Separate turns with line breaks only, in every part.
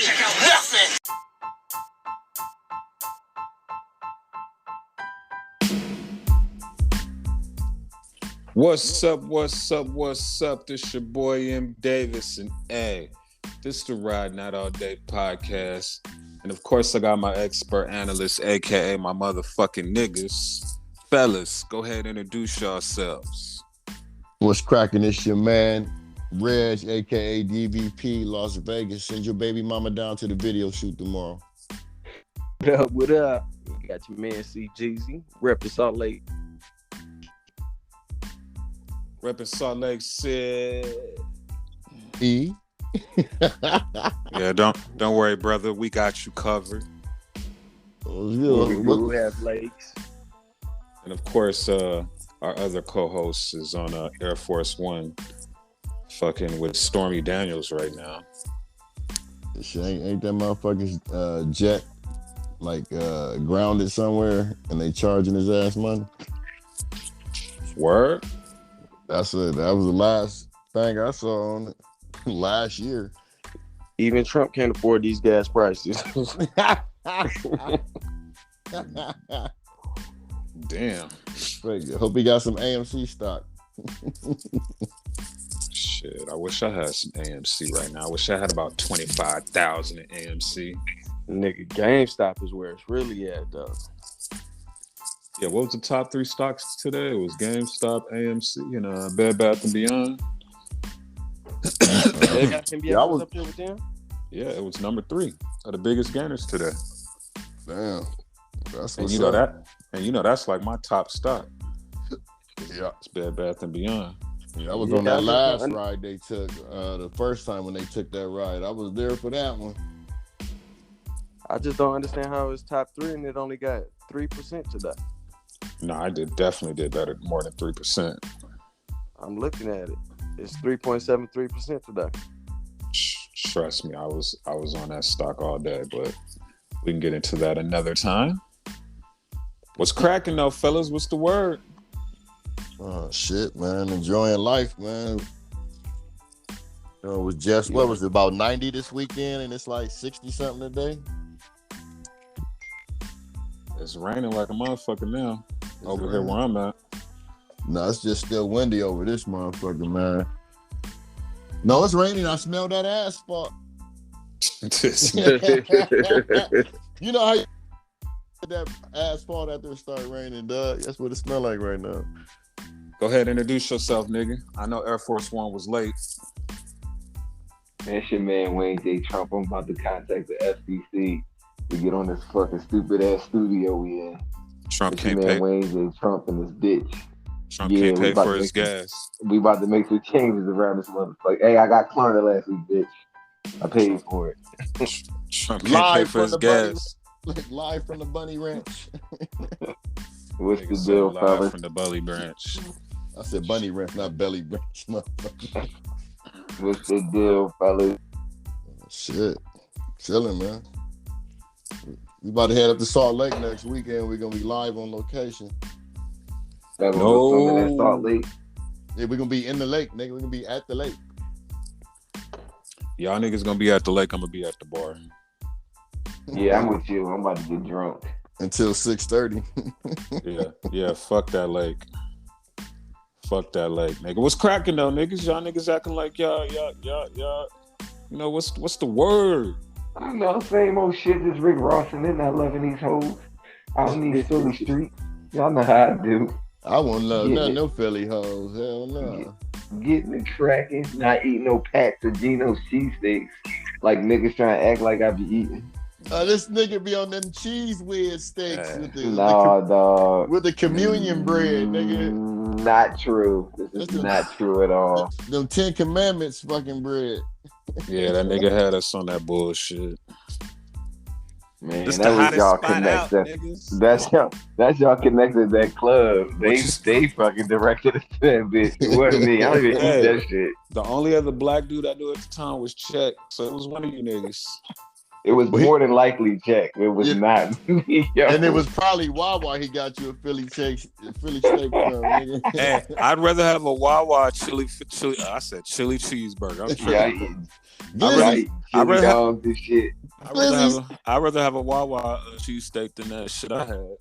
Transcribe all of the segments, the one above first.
Check out nothing.
What's up? This your boy MDAVIS, and hey, this is the Ride Not All Day podcast. And of course, I got my expert analyst, aka my motherfucking niggas. Fellas, go ahead and introduce yourselves.
What's cracking? It's your man, Reg, aka DVP, Las Vegas. Send your baby mama down to the video shoot tomorrow.
What up? You got your man CJEEZY, repping Salt Lake.
Repping Salt Lake City.
E.
Yeah, don't worry, brother. We got you covered.
We have lakes.
And of course, our other co-host is on Air Force One, fucking with Stormy Daniels right now.
Shit, ain't that motherfucker's jet like grounded somewhere and they charging his ass money?
Word?
That was the last thing I saw on it last year.
Even Trump can't afford these gas prices.
Damn.
Hope he got some AMC stock.
Shit, I wish I had some AMC right now. I wish I had about 25,000 in AMC.
Nigga, GameStop is where it's really at, though.
Yeah, what was the top 3 stocks today? It was GameStop, AMC, and Bed Bath & Beyond.
I was
up there with them?
Yeah, it was number 3 of the biggest gainers today.
Damn, that's
And
what's
you know
up.
that's like my top stock.
Yeah,
It's Bed Bath & Beyond.
yeah, I was on that last ride they took. The first time when they took that ride, I was there for that one.
I just don't understand how it's top 3 and it only got 3% today.
No, I definitely did better, more than 3%.
I'm looking at it. It's 3.73% today.
Trust me, I was on that stock all day, but we can get into that another time. What's cracking though, fellas? What's the word?
Oh shit, man! Enjoying life, man. It was just what was it, about 90 this weekend, and it's like 60 something today.
It's raining like a motherfucker now over here where I'm at.
No, it's just still windy over this motherfucker, man. No, it's raining. I smell that asphalt. You know how you that asphalt after it start raining, dog? That's what it smell like right now.
Go ahead, introduce yourself, nigga. I know Air Force One was late.
Man, it's your man Wayne J. Trump. I'm about to contact the FCC to get on this fucking stupid ass studio we in.
Trump
it's
can't
your man
pay.
Wayne J. Trump in this bitch.
Trump can't pay for his gas.
We about to make some changes around this motherfucker. Hey, I got Klarna last week, bitch. I paid for it.
Trump can't pay for his gas.
Live from the Bunny Ranch.
What's
Nigga
the
said
deal,
live
fellas?
from the Bully Branch.
I said Bunny Ranch, not Belly Branch, motherfucker.
What's the deal, fellas?
Shit. Chilling, man. We about to head up to Salt Lake next weekend. We're gonna be live on location.
That was at Salt Lake.
Yeah, we're gonna be in the lake, nigga. We're gonna be at the lake.
Y'all niggas gonna be at the lake. I'm gonna be at the bar.
Yeah, I'm with you. I'm about to get drunk.
Until 6:30.
Yeah, fuck that lake. Fuck that lake, nigga. What's cracking though, niggas? Y'all niggas acting like y'all. You know, what's the word?
I don't know, same old shit, just Rick Ross and then not loving these hoes. I don't need Philly Street. Y'all know how I do.
I won't love no Philly hoes. Hell no.
Getting it cracking, not eating no packs of Geno's cheesesteaks. Like niggas trying to act like I be eating.
This nigga be on them cheese weird steaks with
dog.
With the communion bread, nigga.
Not true. This is not true at all.
Them 10 Commandments fucking bread.
Yeah, that nigga had us on that bullshit.
Man,
This
that
the
was
hottest
y'all
spot out,
connected.
niggas.
That's y'all connected to that club. They fucking directed it to that bitch. It wasn't me. I don't even eat that shit.
The only other black dude I knew at the time was Chet, so it was one of you niggas.
It was more than likely Jack. It was not. Yo.
And it was probably Wawa. He got you a Philly steak from, nigga.
Hey, I'd rather have a Wawa chili. I said chili cheeseburger. I'm tripping.
I'd rather have this shit.
I'd rather have a Wawa cheesesteak than that shit I had.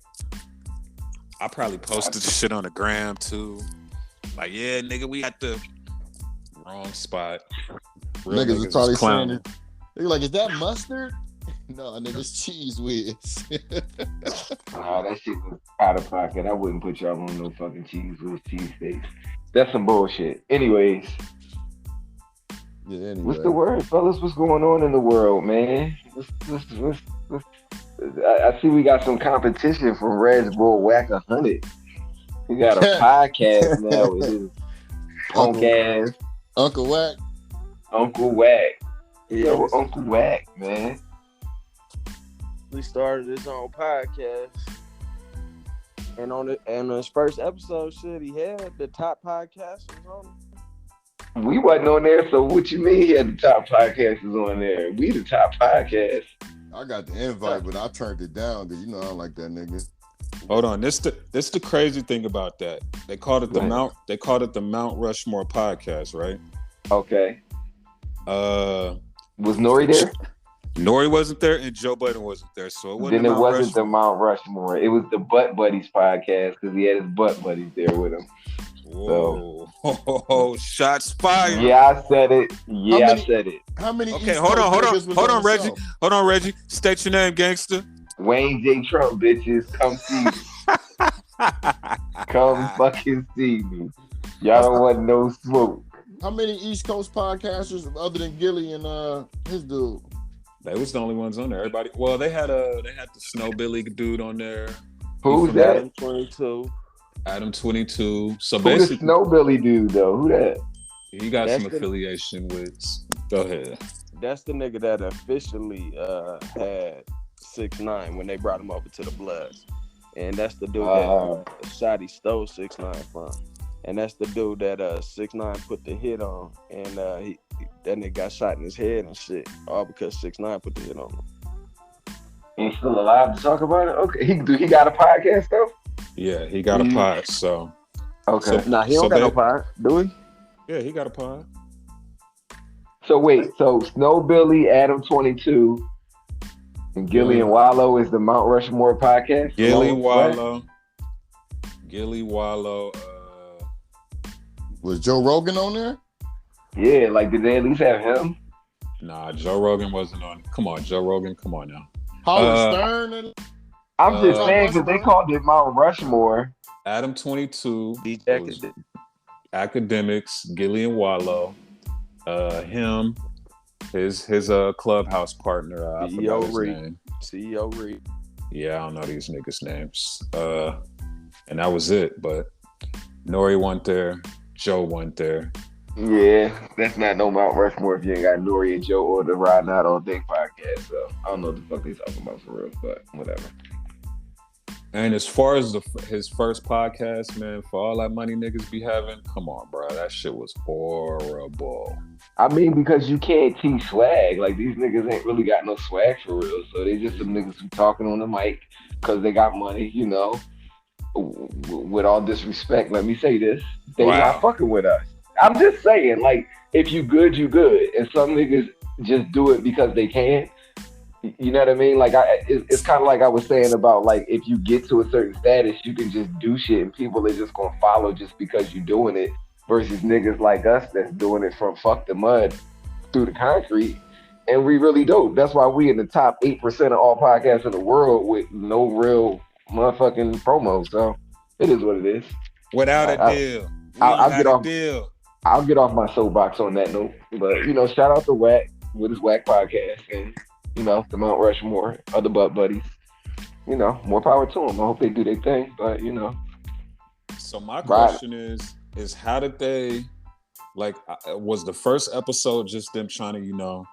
I probably posted the shit on the gram too. Like, yeah, nigga, we at the wrong spot. Real
niggas is probably saying it. They're like, is that mustard? No, nigga, it's cheese whiz.
That shit was out of pocket. I wouldn't put y'all on no fucking cheese whiz cheesesteaks. That's some bullshit. Anyways.
Yeah, anyway.
What's the word, fellas? What's going on in the world, man? I see we got some competition from Red Bull Whack 100. We got a podcast now with his punk ass.
Uncle Whack.
Uncle Whack. Yo, Uncle Whack, man.
We started his own podcast. And on his first episode, shit, he had the top podcasters on it.
We wasn't on there, so what you mean he had the top podcasters on there? We the top podcast.
I got the invite, but I turned it down because you know I don't like that nigga.
Hold on, this the crazy thing about that. They called it the Mount Rushmore podcast, right?
Okay. Was Nori there?
Nori wasn't there and Joe Budden wasn't there, so it wasn't.
Then it wasn't the Mount Rushmore. It was the Butt Buddies podcast because he had his butt buddies there with him.
Whoa! So, shots fired.
Yeah, I said it. I said it.
How many?
Okay, hold on, Reggie. Hold on, Reggie. State your name, gangster.
Wayne J. Trump, bitches, come see me. Come fucking see me. Y'all don't want no smoke.
How many East Coast podcasters other than Gilly and his dude?
They was the only ones on there. Everybody. Well, they had the Snowbilly dude on there.
Who's that?
Adam 22.
Adam 22. So
who
basically,
the Snowbilly dude though? Who that?
He got some affiliation with. Go ahead.
That's the nigga that officially had 6ix9ine when they brought him over to the Bloods, and that's the dude that Shotty stole 6ix9ine from, and that's the dude that 6ix9ine put the hit on, and that nigga got shot in his head and shit, all because 6ix9ine put the hit on him.
He's still alive to talk about it. Okay, he got a podcast though.
Yeah, he got a pod. So
okay,
he don't got no pod, do he?
Yeah, he got a pod.
So wait, so Snowbilly, Adam 22, and Gilly and Wallow is the Mount Rushmore podcast?
Gilly Wallow.
Was Joe Rogan on there?
Yeah, like did they at least have him?
Nah, Joe Rogan wasn't on. Come on, Joe Rogan. Come on now.
Howard Stern.
I'm just saying because they called it Mount Rushmore.
Adam 22.
Academics,
Gilly and Wallow. Him. His clubhouse partner. I forgot his name.
CEO Reed.
Yeah, I don't know these niggas' names. And that was it. But Nori went there. Joe went there.
Yeah, that's not no Mount Rushmore if you ain't got Nori and Joe or the Riding Out All Day podcast. So I don't know what the fuck they talking about for real, but whatever.
And as far as his first podcast, man, for all that money niggas be having, come on, bro, that shit was horrible.
I mean, because you can't teach swag. Like, these niggas ain't really got no swag for real. So they just some niggas who talking on the mic because they got money, you know. With all disrespect, let me say this. They not fucking with us. I'm just saying, like, if you good, you good. And some niggas just do it because they can. You know what I mean? Like, it's kind of like I was saying about, like, if you get to a certain status, you can just do shit and people are just going to follow just because you're doing it versus niggas like us that's doing it from fuck the mud through the concrete. And we really don't. That's why we in the top 8% of all podcasts in the world with no real motherfucking promo. So it is what it is.
Without a deal.
I'll get off my soapbox on that note. But, you know, shout out to Wack with his Wack podcast and, you know, the Mount Rushmore, other butt buddies. You know, more power to them. I hope they do their thing, but, you know.
So my question is how did they, like, was the first episode just them trying to, you know,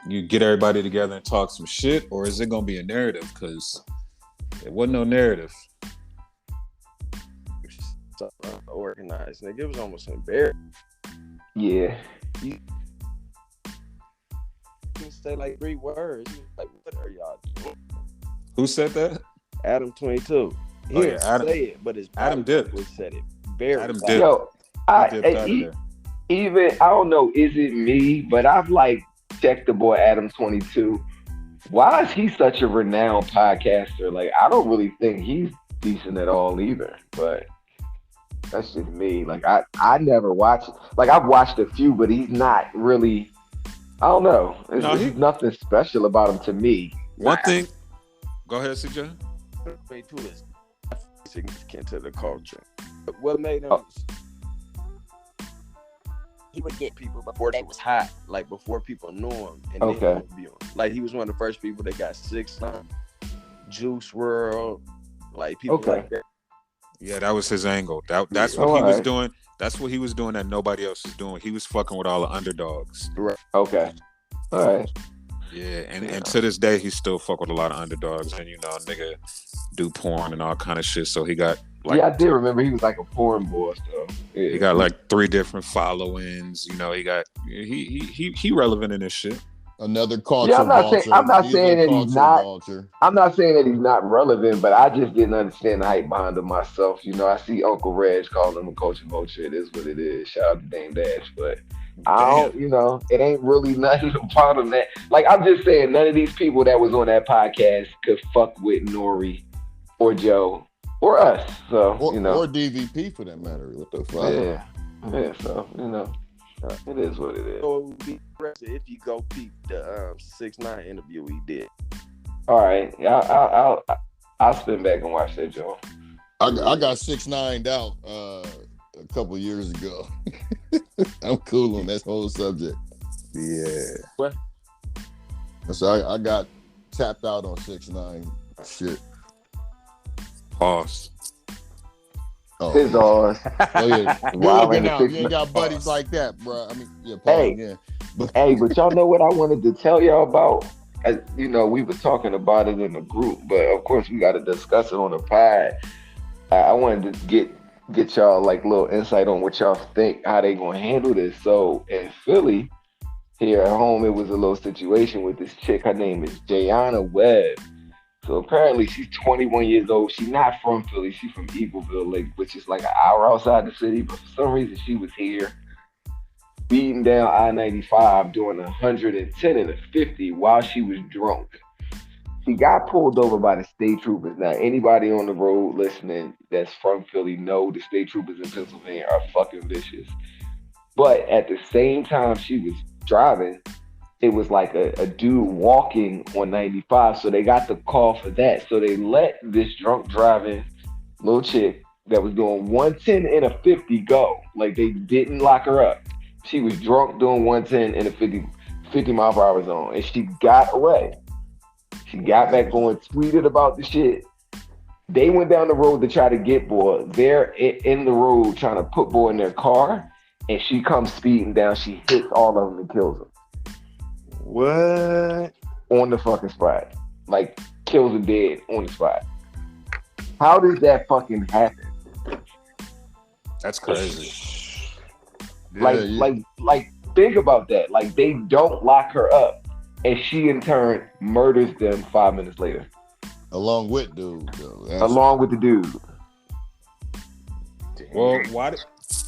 you get everybody together and talk some shit, or is it going to be a narrative? Because it wasn't no narrative.
Organized, nigga. It was almost embarrassing.
Yeah.
can say like 3 words. He was like, what are y'all doing?
Who said that?
Adam 22. He didn't say it, but his
Adam dipped.
Said it. Very
Adam
loud.
dipped.
Yo,
He dipped out of there.
Even I don't know, is it me? But I've like checked the boy Adam 22. Why is he such a renowned podcaster? Like, I don't really think he's decent at all either. But that's just me. Like, I never watched. Like, I've watched a few, but he's not really. I don't know. There's nothing special about him to me.
One thing. Go ahead, CJ.
Is significant to the culture. What made him? He would get people before they was hot, like before people knew him, and then interview him. Like he was one of the first people that got 6ix9ine, Juice WRLD, like people like that.
Yeah, that was his angle. That's what he was doing. That's what he was doing that nobody else was doing. He was fucking with all the underdogs.
Right. Okay. All right.
Yeah, and to this day, he still fuck with a lot of underdogs, and nigga do porn and all kind of shit. So he got like,
I did remember he was like a porn boy. So
he got like 3 different followings. He got he relevant in this shit.
Another culture.
Yeah, I'm not saying that he's not. Vulture. I'm not saying that he's not relevant, but I just didn't understand the hype behind him myself. I see Uncle Reg calling him a culture vulture. It is what it is. Shout out to Dame Dash, but. I don't, it ain't really nothing about him that, like, I'm just saying, none of these people that was on that podcast could fuck with Nori or Joe or us. So,
or DVP for that matter. What the fuck?
Yeah. So, it is what it is.
So it would be impressive if you go peep the 6ix9ine interview he did.
All right. I'll spin back and watch that, Joe.
I got 6ix9ine out a couple years ago. I'm cool on that whole subject.
Yeah.
What?
So I got tapped out on 6ix9ine shit.
Pause.
His ass.
Oh yeah. You ain't got buddies like that, bro. I mean, yeah. Pause again.
But y'all know what I wanted to tell y'all about? We were talking about it in the group, but of course we got to discuss it on the pod. I wanted to get y'all like little insight on what y'all think, how they gonna handle this. So in Philly, here at home, it was a little situation with this chick. Her name is Jayana Webb. So apparently she's 21 years old. She's not from Philly. She's from Eagleville, which is like an hour outside the city. But for some reason, she was here beating down I-95 doing 110 and a 50 while she was drunk. She got pulled over by the state troopers. Now, anybody on the road listening that's from Philly know the state troopers in Pennsylvania are fucking vicious. But at the same time she was driving, it was like a dude walking on 95. So they got the call for that. So they let this drunk driving little chick that was doing 110 and a 50 go. Like, they didn't lock her up. She was drunk doing 110 and a 50 mile per hour zone. And she got away. She got back going, tweeted about the shit. They went down the road to try to get boy. They're in the road trying to put boy in their car. And she comes speeding down. She hits all of them and kills them.
What?
On the fucking spot. Like, kills them dead on the spot. How does that fucking happen?
That's crazy.
Like, think about that. Like, they don't lock her up. And she, in turn, murders them 5 minutes later.
Along with dude, though.
Along with the dude.
Well, why?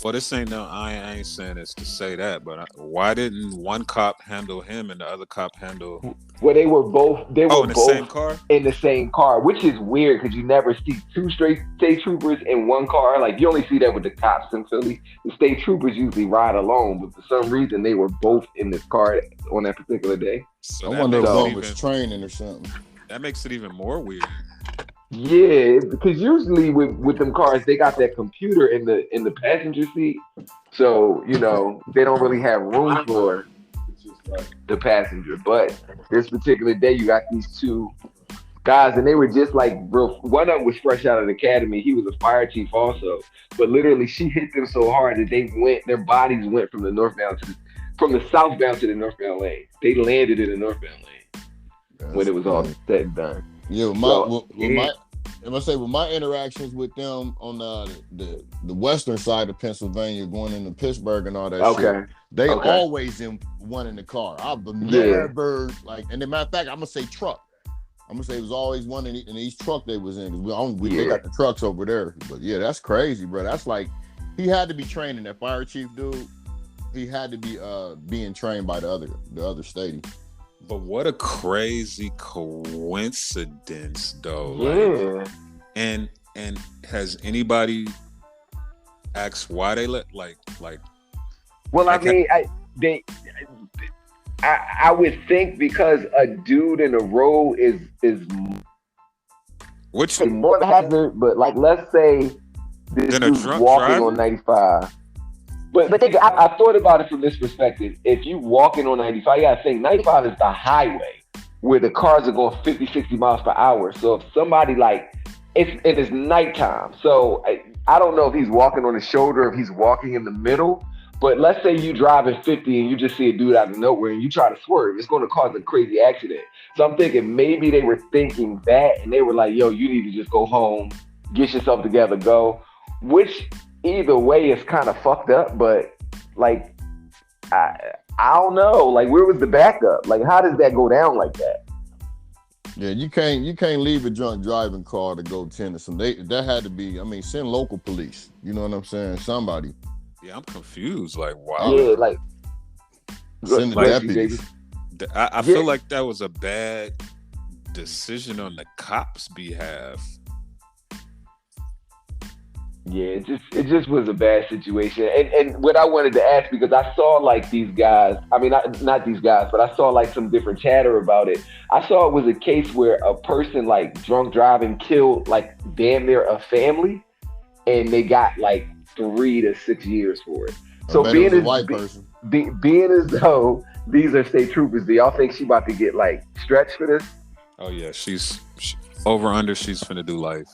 Well, this ain't I ain't saying this to say that, but why didn't one cop handle him and the other cop handle?
Well, they were both. They were
in the
both
same car.
In the same car, which is weird because you never see 2 straight state troopers in one car. Like, you only see that with the cops in Philly. The state troopers usually ride alone, but for some reason they were both in this car on that particular day.
So
I wonder if one was training or something.
That makes it even more weird.
Yeah, because usually with them cars, they got that computer in the passenger seat, so they don't really have room for the passenger. But this particular day, you got these 2 guys, and they were just like real. One of them was fresh out of the academy. He was a fire chief also, but literally she hit them so hard that their bodies went from the southbound to the northbound lane. They landed in the northbound lane when it was all said and done.
Yeah, And I say with my interactions with them on the western side of Pennsylvania, going into Pittsburgh and all that shit, they always in one in the car. I've never like, and as a matter of fact, I'm gonna say truck. I'm gonna say it was always one in each truck they was in. They got the trucks over there. But yeah, that's crazy, bro. That's like he had to be training that fire chief dude. He had to be being trained by the other stadium.
But what a crazy coincidence, though.
Yeah.
Like, and has anybody asked why they let like?
Well, I mean, I would think because a dude in a row is more hazard, but like let's say this dude's walking on 95. But think, I thought about it from this perspective. If you walking on 95, you gotta think 95 is the highway where the cars are going 50, 60 miles per hour. So if somebody it is nighttime. So I don't know if he's walking on the shoulder, if he's walking in the middle. But let's say you driving 50 and you just see a dude out of nowhere and you try to swerve, it's going to cause a crazy accident. So I'm thinking maybe they were thinking that and they were like, yo, you need to just go home, get yourself together, go. Which either way is kind of fucked up, but like, I don't know. Like, where was the backup? Like, how does that go down like that?
Yeah, you can't leave a drunk driving car to go tend to some. That had to be. I mean, send local police. You know what I'm saying? Somebody.
Yeah, I'm confused. Like, wow.
Yeah, like
send the deputies.
I feel like that was a bad decision on the cops' behalf.
Yeah, it just was a bad situation. And what I wanted to ask, because I saw like these guys, I mean, not these guys, but I saw like some different chatter about it. I saw it was a case where a person like drunk driving killed like damn near a family and they got like 3 to 6 years for it. So being as though these are state troopers, do y'all think she about to get like stretched for this?
Oh yeah, she's over under, she's finna do life.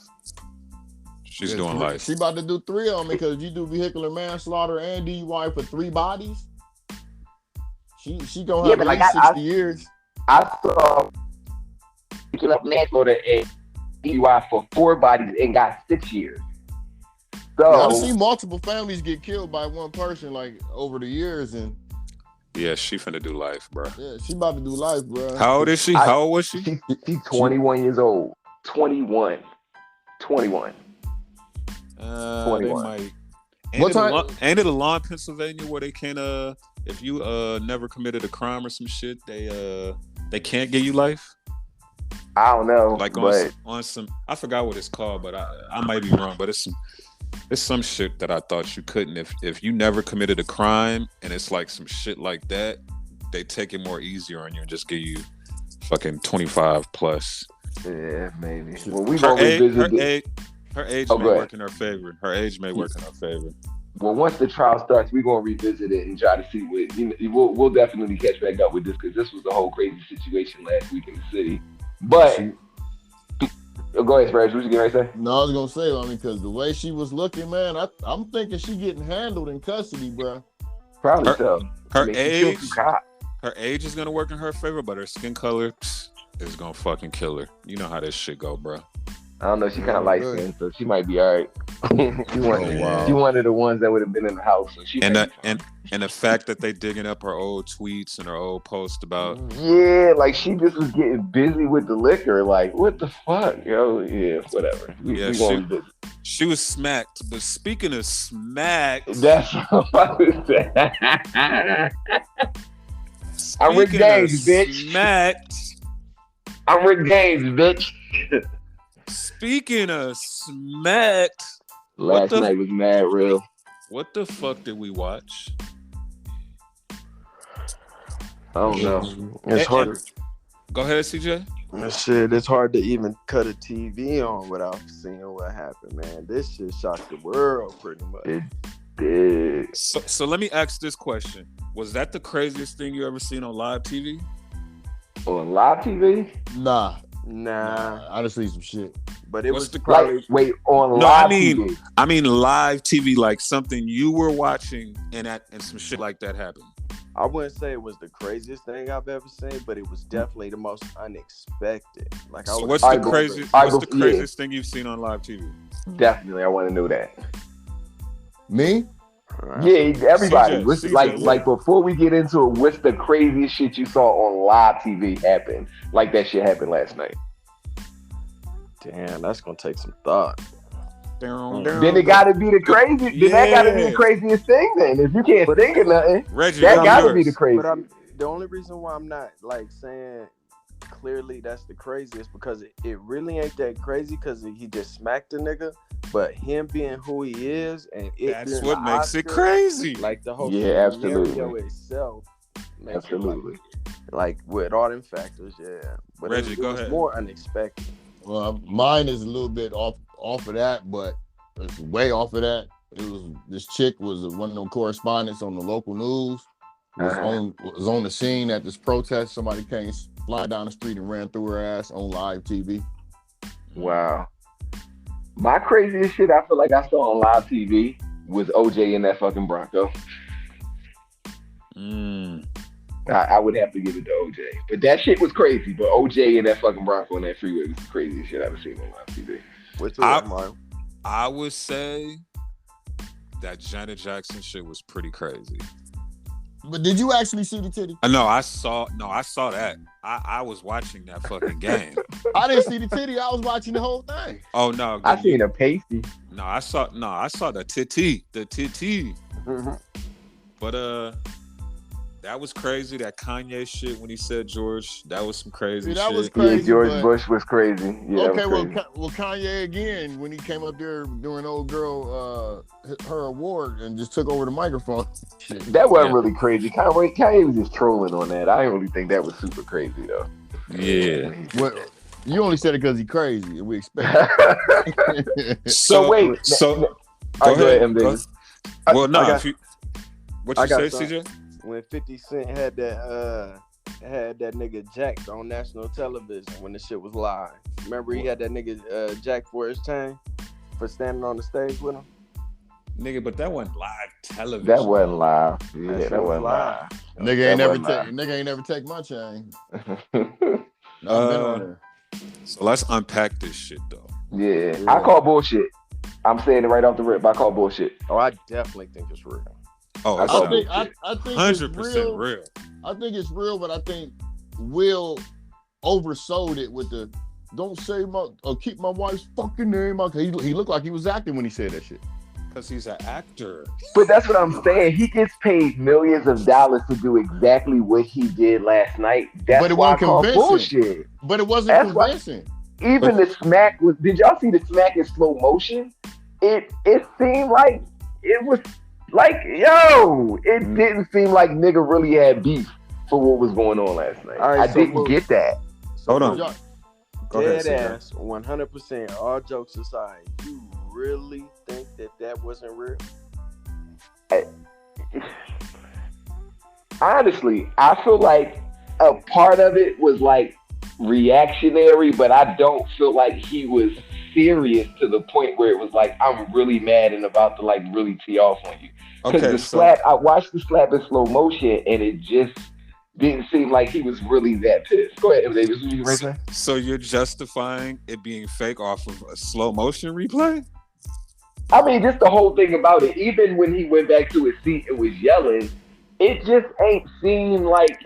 She's doing life.
She about to do 3 of them because you do vehicular manslaughter and DUI for 3 bodies. She gonna have at least 60 years.
I saw vehicular manslaughter and DUI for 4 bodies and got 6 years. So
I've seen multiple families get killed by one person like over the years, and
yeah, she finna do life, bro.
Yeah, she about to do life, bro.
How old is she? How old was she?
She's 21 years old. 21. 21. 21.
Might. Ain't it a law in Pennsylvania where they can if you never committed a crime or some shit, they can't give you life?
I don't know.
Like on some, I forgot what it's called, but I might be wrong. But it's some shit that I thought you couldn't if you never committed a crime, and it's like some shit like that, they take it more easier on you and just give you fucking 25 plus.
Yeah, maybe. Well, we gonna revisit
her age may work in her favor. Her age may work in her favor.
Well, once the trial starts, we're gonna revisit it and try to see what we'll definitely catch back up with this because this was a whole crazy situation last week in the city. But go ahead, Sparrows. What you getting ready to say?
No, I was gonna say, I mean, because the way she was looking, man, I'm thinking she getting handled in custody, bro.
Probably so.
Her age is gonna work in her favor, but her skin color is gonna fucking kill her. You know how this shit go, bro.
I don't know. She kind of light skinned, so she might be all right. She one of the ones that would have been in the house. So she
and the fact that they digging up her old tweets and her old post about
like she just was getting busy with the liquor. Like what the fuck, yo? Yeah, whatever.
She was smacked. But speaking of smacked,
that's what I was saying. I'm Rick James, bitch.
Smacked.
I'm Rick James, bitch.
Speaking of smacked,
last night was mad real.
What the fuck did we watch?
I don't know. It's hard.
Go ahead, CJ.
Shit, it's hard to even cut a TV on without seeing what happened, man. This shit shocked the world pretty much.
It did.
So let me ask this question. Was that the craziest thing you ever seen on live TV?
On live TV?
Nah.
I
just see some shit.
But it was
the live TV.
I mean live TV, like something you were watching and some shit like that happened.
I wouldn't say it was the craziest thing I've ever seen, but it was definitely the most unexpected. Like,
so what's the craziest thing you've seen on live TV?
Definitely, I want to know that.
Me?
Yeah, everybody.
CJ,
like before we get into it, what's the craziest shit you saw on live TV happen? Like that shit happened last night.
Damn, that's gonna take some thought.
Then it gotta be the crazy. Then that gotta be the craziest thing. Then if you can't think of nothing,
Reggie,
that gotta be the craziest.
But the only reason why I'm not like saying clearly that's the craziest because it really ain't that crazy because he just smacked a nigga. But him being who he is and
that's what makes it crazy.
Like the whole
scenario
itself.
Absolutely.
Like with all them factors, yeah. But
Reggie, go ahead.
More unexpected.
Well, mine is a little bit off of that, but it's way off of that. It was this chick was one of them correspondents on the local news. Was on the scene at this protest. Somebody came fly down the street and ran through her ass on live TV.
Wow. My craziest shit I feel like I saw on live TV was OJ in that fucking Bronco. I would have to give it to OJ. But that shit was crazy. But OJ in that fucking Bronco on that freeway was the craziest shit I've ever seen on live TV.
I would say that Janet Jackson shit was pretty crazy.
But did you actually see the titty?
No, I saw that. I was watching that fucking game.
I didn't see the titty. I was watching the whole thing.
Oh no,
I seen a pasty.
No, I saw the titty.
Mm-hmm.
But that was crazy. That Kanye shit when he said George, that was some crazy
that
shit.
Was crazy.
Yeah, George Bush was crazy. Yeah,
okay,
was crazy.
well, Kanye again when he came up there doing old girl her award and just took over the microphone.
That wasn't really crazy. Kanye was just trolling on that. I didn't really think that was super crazy though.
Yeah.
Well, you only said it because he's crazy, and we expect it.
So wait.
Go ahead, MDAVIS. Well, no. What you say, CJ?
When 50 Cent had that nigga jacked on national television when the shit was live. Remember he had that nigga jacked for his chain for standing on the stage with him?
Nigga, but that wasn't live television.
That wasn't live. Yeah, that wasn't live.
Nigga ain't never take my chain.
So let's unpack this shit though.
Yeah. I call bullshit. I'm saying it right off the rip. I call bullshit.
Oh, I definitely think it's real.
Oh,
I think
100% real.
I think it's real, but I think Will oversold it with the "don't say my or keep my wife's fucking name out." He looked like he was acting when he said that shit.
Because he's an actor.
But that's what I'm saying. He gets paid millions of dollars to do exactly what he did last night. That's why I call bullshit.
But it wasn't convincing.
Even the smack was. Did y'all see the smack in slow motion? It seemed like it was. Like, it didn't seem like nigga really had beef for what was going on last night. Right, I didn't get that.
Hold on.
Dead ass, 100%, all jokes aside, you really think that wasn't real?
Honestly, I feel like a part of it was like reactionary, but I don't feel like he was serious to the point where it was like, I'm really mad and about to like really tee off on you. Because the slap, I watched the slap in slow motion and it just didn't seem like he was really that pissed. Go ahead, MDAVIS. What you right there?
So you're justifying it being fake off of a slow motion replay?
I mean, just the whole thing about it. Even when he went back to his seat and was yelling, it just ain't seem like,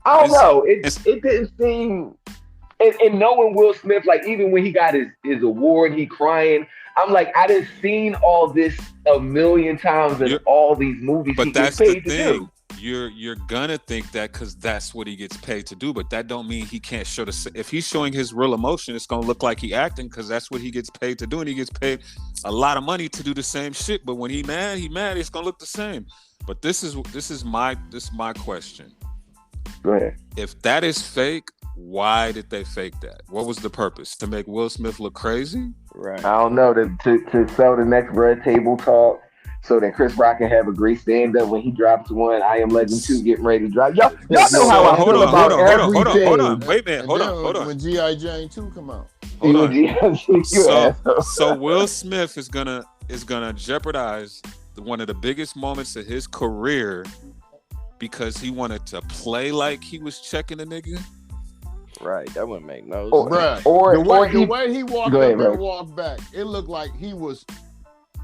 I don't know. It didn't seem, and knowing Will Smith, like even when he got his award, he crying. I'm like, I done seen all this a million times in all these movies.
But that's the thing. You're gonna think that because that's what he gets paid to do, but that don't mean he can't show if he's showing his real emotion, it's gonna look like he acting because that's what he gets paid to do, and he gets paid a lot of money to do the same shit. But when he mad, it's gonna look the same. But this is my question.
Go ahead.
If that is fake, why did they fake that? What was the purpose? To make Will Smith look crazy?
Right.
I don't know. To sell the next Red Table Talk so that Chris Rock can have a great stand-up when he drops one. I Am Legend 2 getting ready to drop. Y'all know how I feel about everything.
Hold on. Wait a minute. Hold on.
When G.I. Jane 2 come out.
Hold on. So Will Smith is gonna jeopardize one of the biggest moments of his career because he wanted to play like he was checking a nigga.
Right, that wouldn't make no
sense. Or the way he walked up and walked back, it looked like he was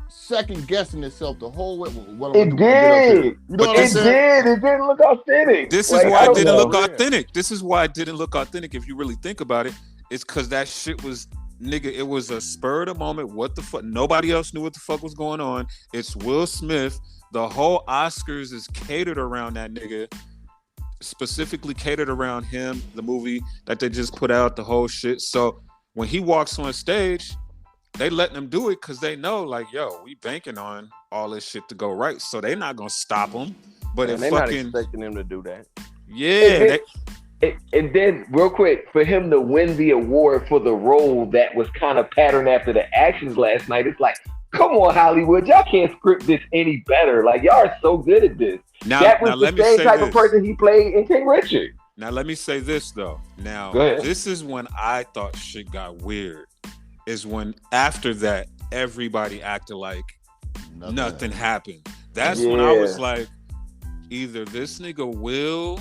second guessing himself the whole way.
It did. You know what I'm saying? It didn't look authentic.
This is why it didn't look authentic. This is why it didn't look authentic. If you really think about it, it's because that shit was, nigga, it was a spur of the moment. What the fuck? Nobody else knew what the fuck was going on. It's Will Smith. The whole Oscars is catered around that nigga. Specifically catered around him, the movie that they just put out, the whole shit. So when he walks on stage, they letting him do it because they know, like, yo, we banking on all this shit to go right. So they're not gonna stop him. But
they're not expecting him to do that.
Yeah.
And then, real quick, for him to win the award for the role that was kind of patterned after the actions last night, it's like, come on, Hollywood, y'all can't script this any better. Like, y'all are so good at this. That was the same type of person he played in King Richard.
Now, let me say this, though. Now, this is when I thought shit got weird. Is when, after that, everybody acted like nothing happened. That's when I was like, either this nigga Will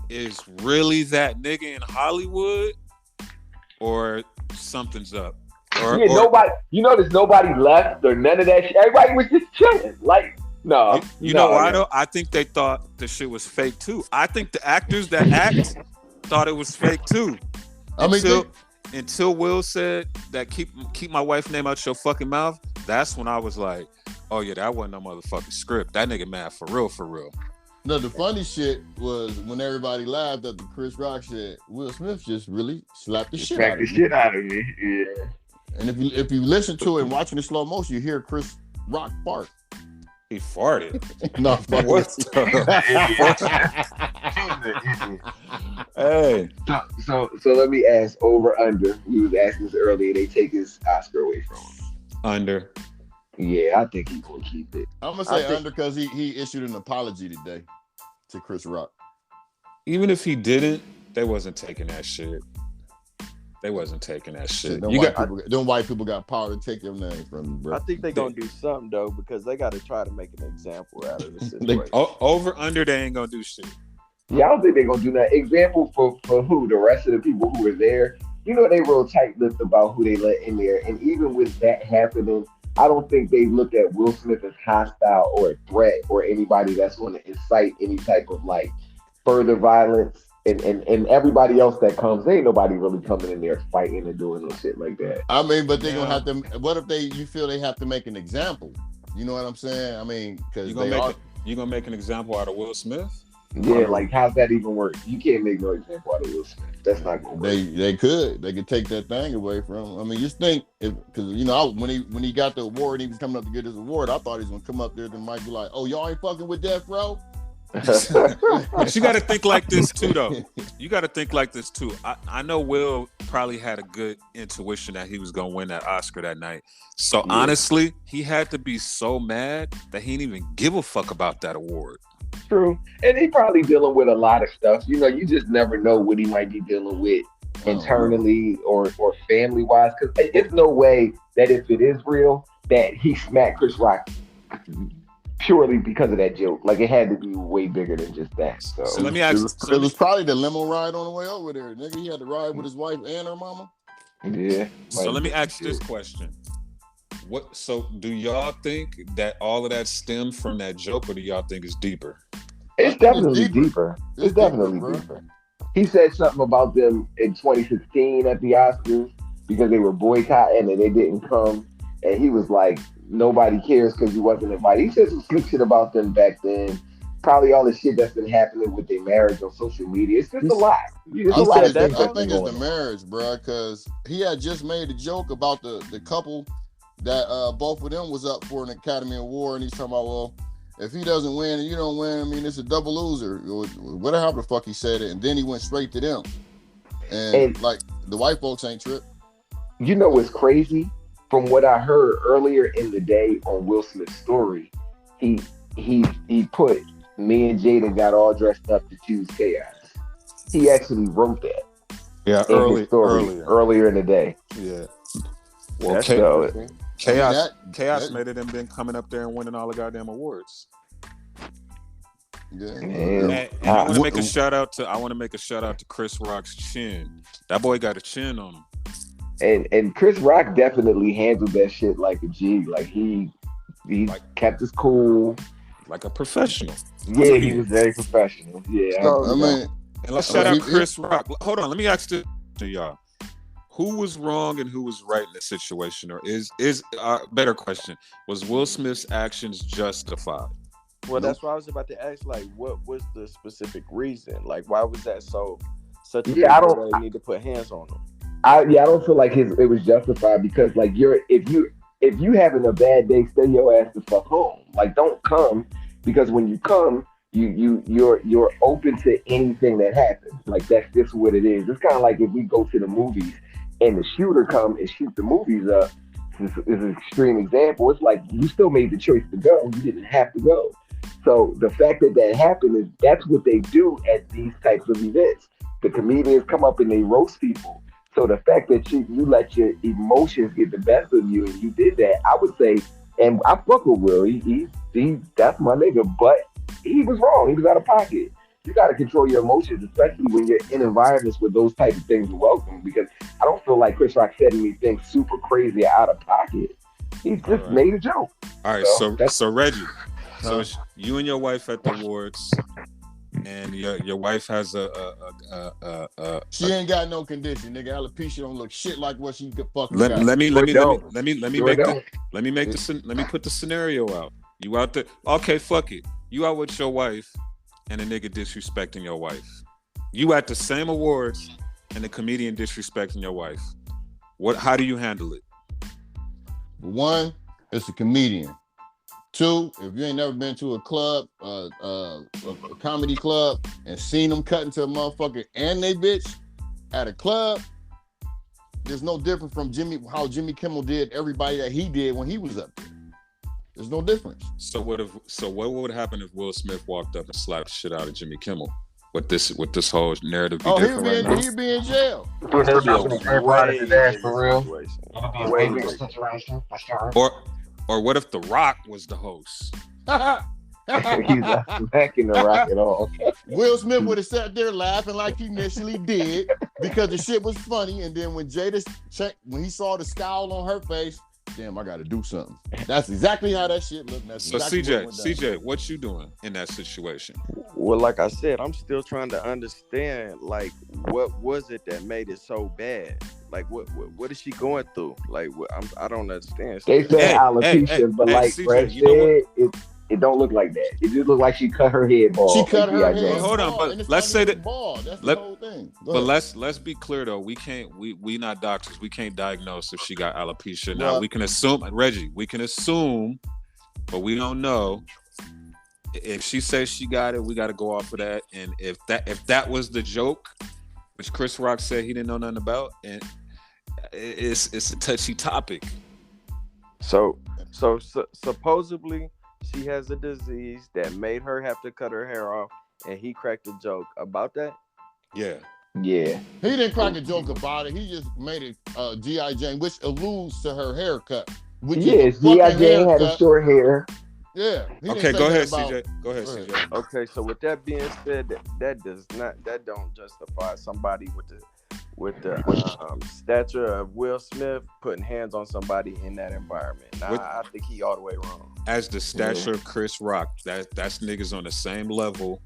is really that nigga in Hollywood, or something's up.
Nobody. You notice nobody left or none of that shit. Everybody was just chilling. Like, no.
You know why though? I think they thought the shit was fake too. I think the actors that act thought it was fake too. Until Will said that keep my wife's name out your fucking mouth. That's when I was like, oh yeah, that wasn't no motherfucking script. That nigga mad for real, for real.
No, the funny shit was when everybody laughed after Chris Rock said Will Smith just really slapped the shit out of me. Yeah. And if you listen to it and watching the slow motion, you hear Chris Rock fart.
He farted.
No,
what? Hey.
So let me ask, over under. We was asking this earlier. They take his Oscar away from him.
Under.
Yeah, I think he's gonna keep it.
I'm gonna say under because he issued an apology today to Chris Rock.
Even if he didn't, they wasn't taking that shit. They wasn't taking that shit.
Them white people got power to take your name from you, bro.
I think they're going to do something, though, because they got to try to make an example out of this situation.
Over, under, they ain't going to do shit.
Yeah, I don't think they're going to do that. Example for who? The rest of the people who were there. You know, they real tight-lipped about who they let in there. And even with that happening, I don't think they look at Will Smith as hostile or a threat or anybody that's going to incite any type of, like, further violence. And everybody else that comes, ain't nobody really coming in there fighting and doing no shit like that.
I mean, but they're gonna have to. What if you feel they have to make an example? You know what I'm saying? I mean, because
you gonna make an example out of Will Smith?
Yeah, like how's that even work? You can't make no example out of Will Smith. That's not gonna work.
They could take that thing away from him. I mean, just think because you know when he got the award, he was coming up to get his award. I thought he was gonna come up there and might be like, "Oh, y'all ain't fucking with Death Row."
But you got to think like this too, though. You got to think like this too. I know Will probably had a good intuition that he was gonna win that Oscar that night. So honestly, he had to be so mad that he didn't even give a fuck about that award.
True, and he probably dealing with a lot of stuff. You know, you just never know what he might be dealing with internally or family wise. Because it's no way that if it is real that he smacked Chris Rock purely because of that joke. Like, it had to be way bigger than just that. So
let me ask.
It was probably the limo ride on the way over there. Nigga, he had to ride with his wife and her mama.
Yeah.
So let me ask you this question. So do y'all think that all of that stemmed from that joke, or do y'all think it's deeper?
It's definitely deeper. It's definitely deeper. He said something about them in 2016 at the Oscars because they were boycotting and they didn't come. And he was like, nobody cares because he wasn't invited. He said some slick shit about them back then. Probably all the shit that's been happening with their marriage on social media. It's just a lot.
I think it's the marriage, bro, because he had just made a joke about the couple that both of them was up for an Academy Award, and he's talking about, well, if he doesn't win and you don't win, I mean, it's a double loser. Whatever the fuck he said it, and then he went straight to them. And like, the white folks ain't tripped.
You know what's crazy? From what I heard earlier in the day on Will Smith's story, he put me and Jada got all dressed up to choose chaos. He actually wrote that.
Yeah,
earlier in the day.
Yeah.
Well,
chaos made it and been coming up there and winning all the goddamn awards.
Yeah.
And I want to make a shout out to Chris Rock's chin. That boy got a chin on him.
And Chris Rock definitely handled that shit like a G. Like he kept his cool.
Like a professional.
Yeah, he was very professional. Yeah.
So, and
let's shout out Chris Rock. Hold on, let me ask this to y'all. Who was wrong and who was right in this situation? Or is better question, was Will Smith's actions justified?
Well, that's what I was about to ask. Like, what was the specific reason? Like, why was that such a they need to put hands on him?
I don't feel like it was justified because like if you having a bad day, stay your ass the fuck home. Like, don't come, because when you come, you're open to anything that happens. Like, that's just what it is. It's kind of like if we go to the movies and the shooter come and shoot the movies up. This is an extreme example. It's like you still made the choice to go. You didn't have to go. So the fact that happened is that's what they do at these types of events. The comedians come up and they roast people. So the fact that you let your emotions get the best of you and you did that, I would say, and I fuck with Will. He that's my nigga, but he was wrong. He was out of pocket. You got to control your emotions, especially when you're in environments where those type of things are welcome. Because I don't feel like Chris Rock said anything super crazy out of pocket. He just made a joke.
All right, so Reggie, so it's you and your wife at the awards, and your wife has
she ain't got no condition, nigga. Alopecia don't look shit like what she could fucking
let
got.
me put the scenario out. You out there? Okay, fuck it. You out with your wife, and a nigga disrespecting your wife. You at the same awards, and the comedian disrespecting your wife. How do you handle it?
One, it's a comedian. Two, if you ain't never been to a club, a comedy club, and seen them cut into a motherfucker and they bitch at a club, there's no difference from how Jimmy Kimmel did everybody that he did when he was up there. There's no difference.
So what would happen if Will Smith walked up and slapped the shit out of Jimmy Kimmel? Would this whole narrative be different right now?
He'd be in jail.
Or what if The Rock was the host?
He's not smacking The Rock at all.
Will Smith would have sat there laughing like he initially did because the shit was funny, and then when Jada when he saw the scowl on her face, damn, I got to do something. That's exactly how that shit looked. That's
so exactly CJ, what you doing in that situation?
Well, like I said, I'm still trying to understand, like, what was it that made it so bad? Like, what is she going through? Like, I don't understand.
They said alopecia, but like Brad said, it don't look like that. It just look like she cut her head bald.
She cut her head.
Hold on, but let's say that.
That's the whole thing.
But let's be clear though. We not doctors. We can't diagnose if she got alopecia. Now we can assume, Reggie. We can assume, but we don't know. If she says she got it, we got to go off of that. And if that was the joke, which Chris Rock said he didn't know nothing about, and it's a touchy topic.
So supposedly she has a disease that made her have to cut her hair off, and he cracked a joke about that.
Yeah.
He
didn't crack a joke about it. He just made it G.I. Jane, which alludes to her haircut.
Yes, G.I. Jane had a short hair.
Yeah.
Okay, go ahead, CJ. Go ahead, CJ.
Okay, so with that being said, that don't justify somebody with the stature of Will Smith putting hands on somebody in that environment. I think he all the way wrong.
As the stature of Chris Rock, that's niggas on the same level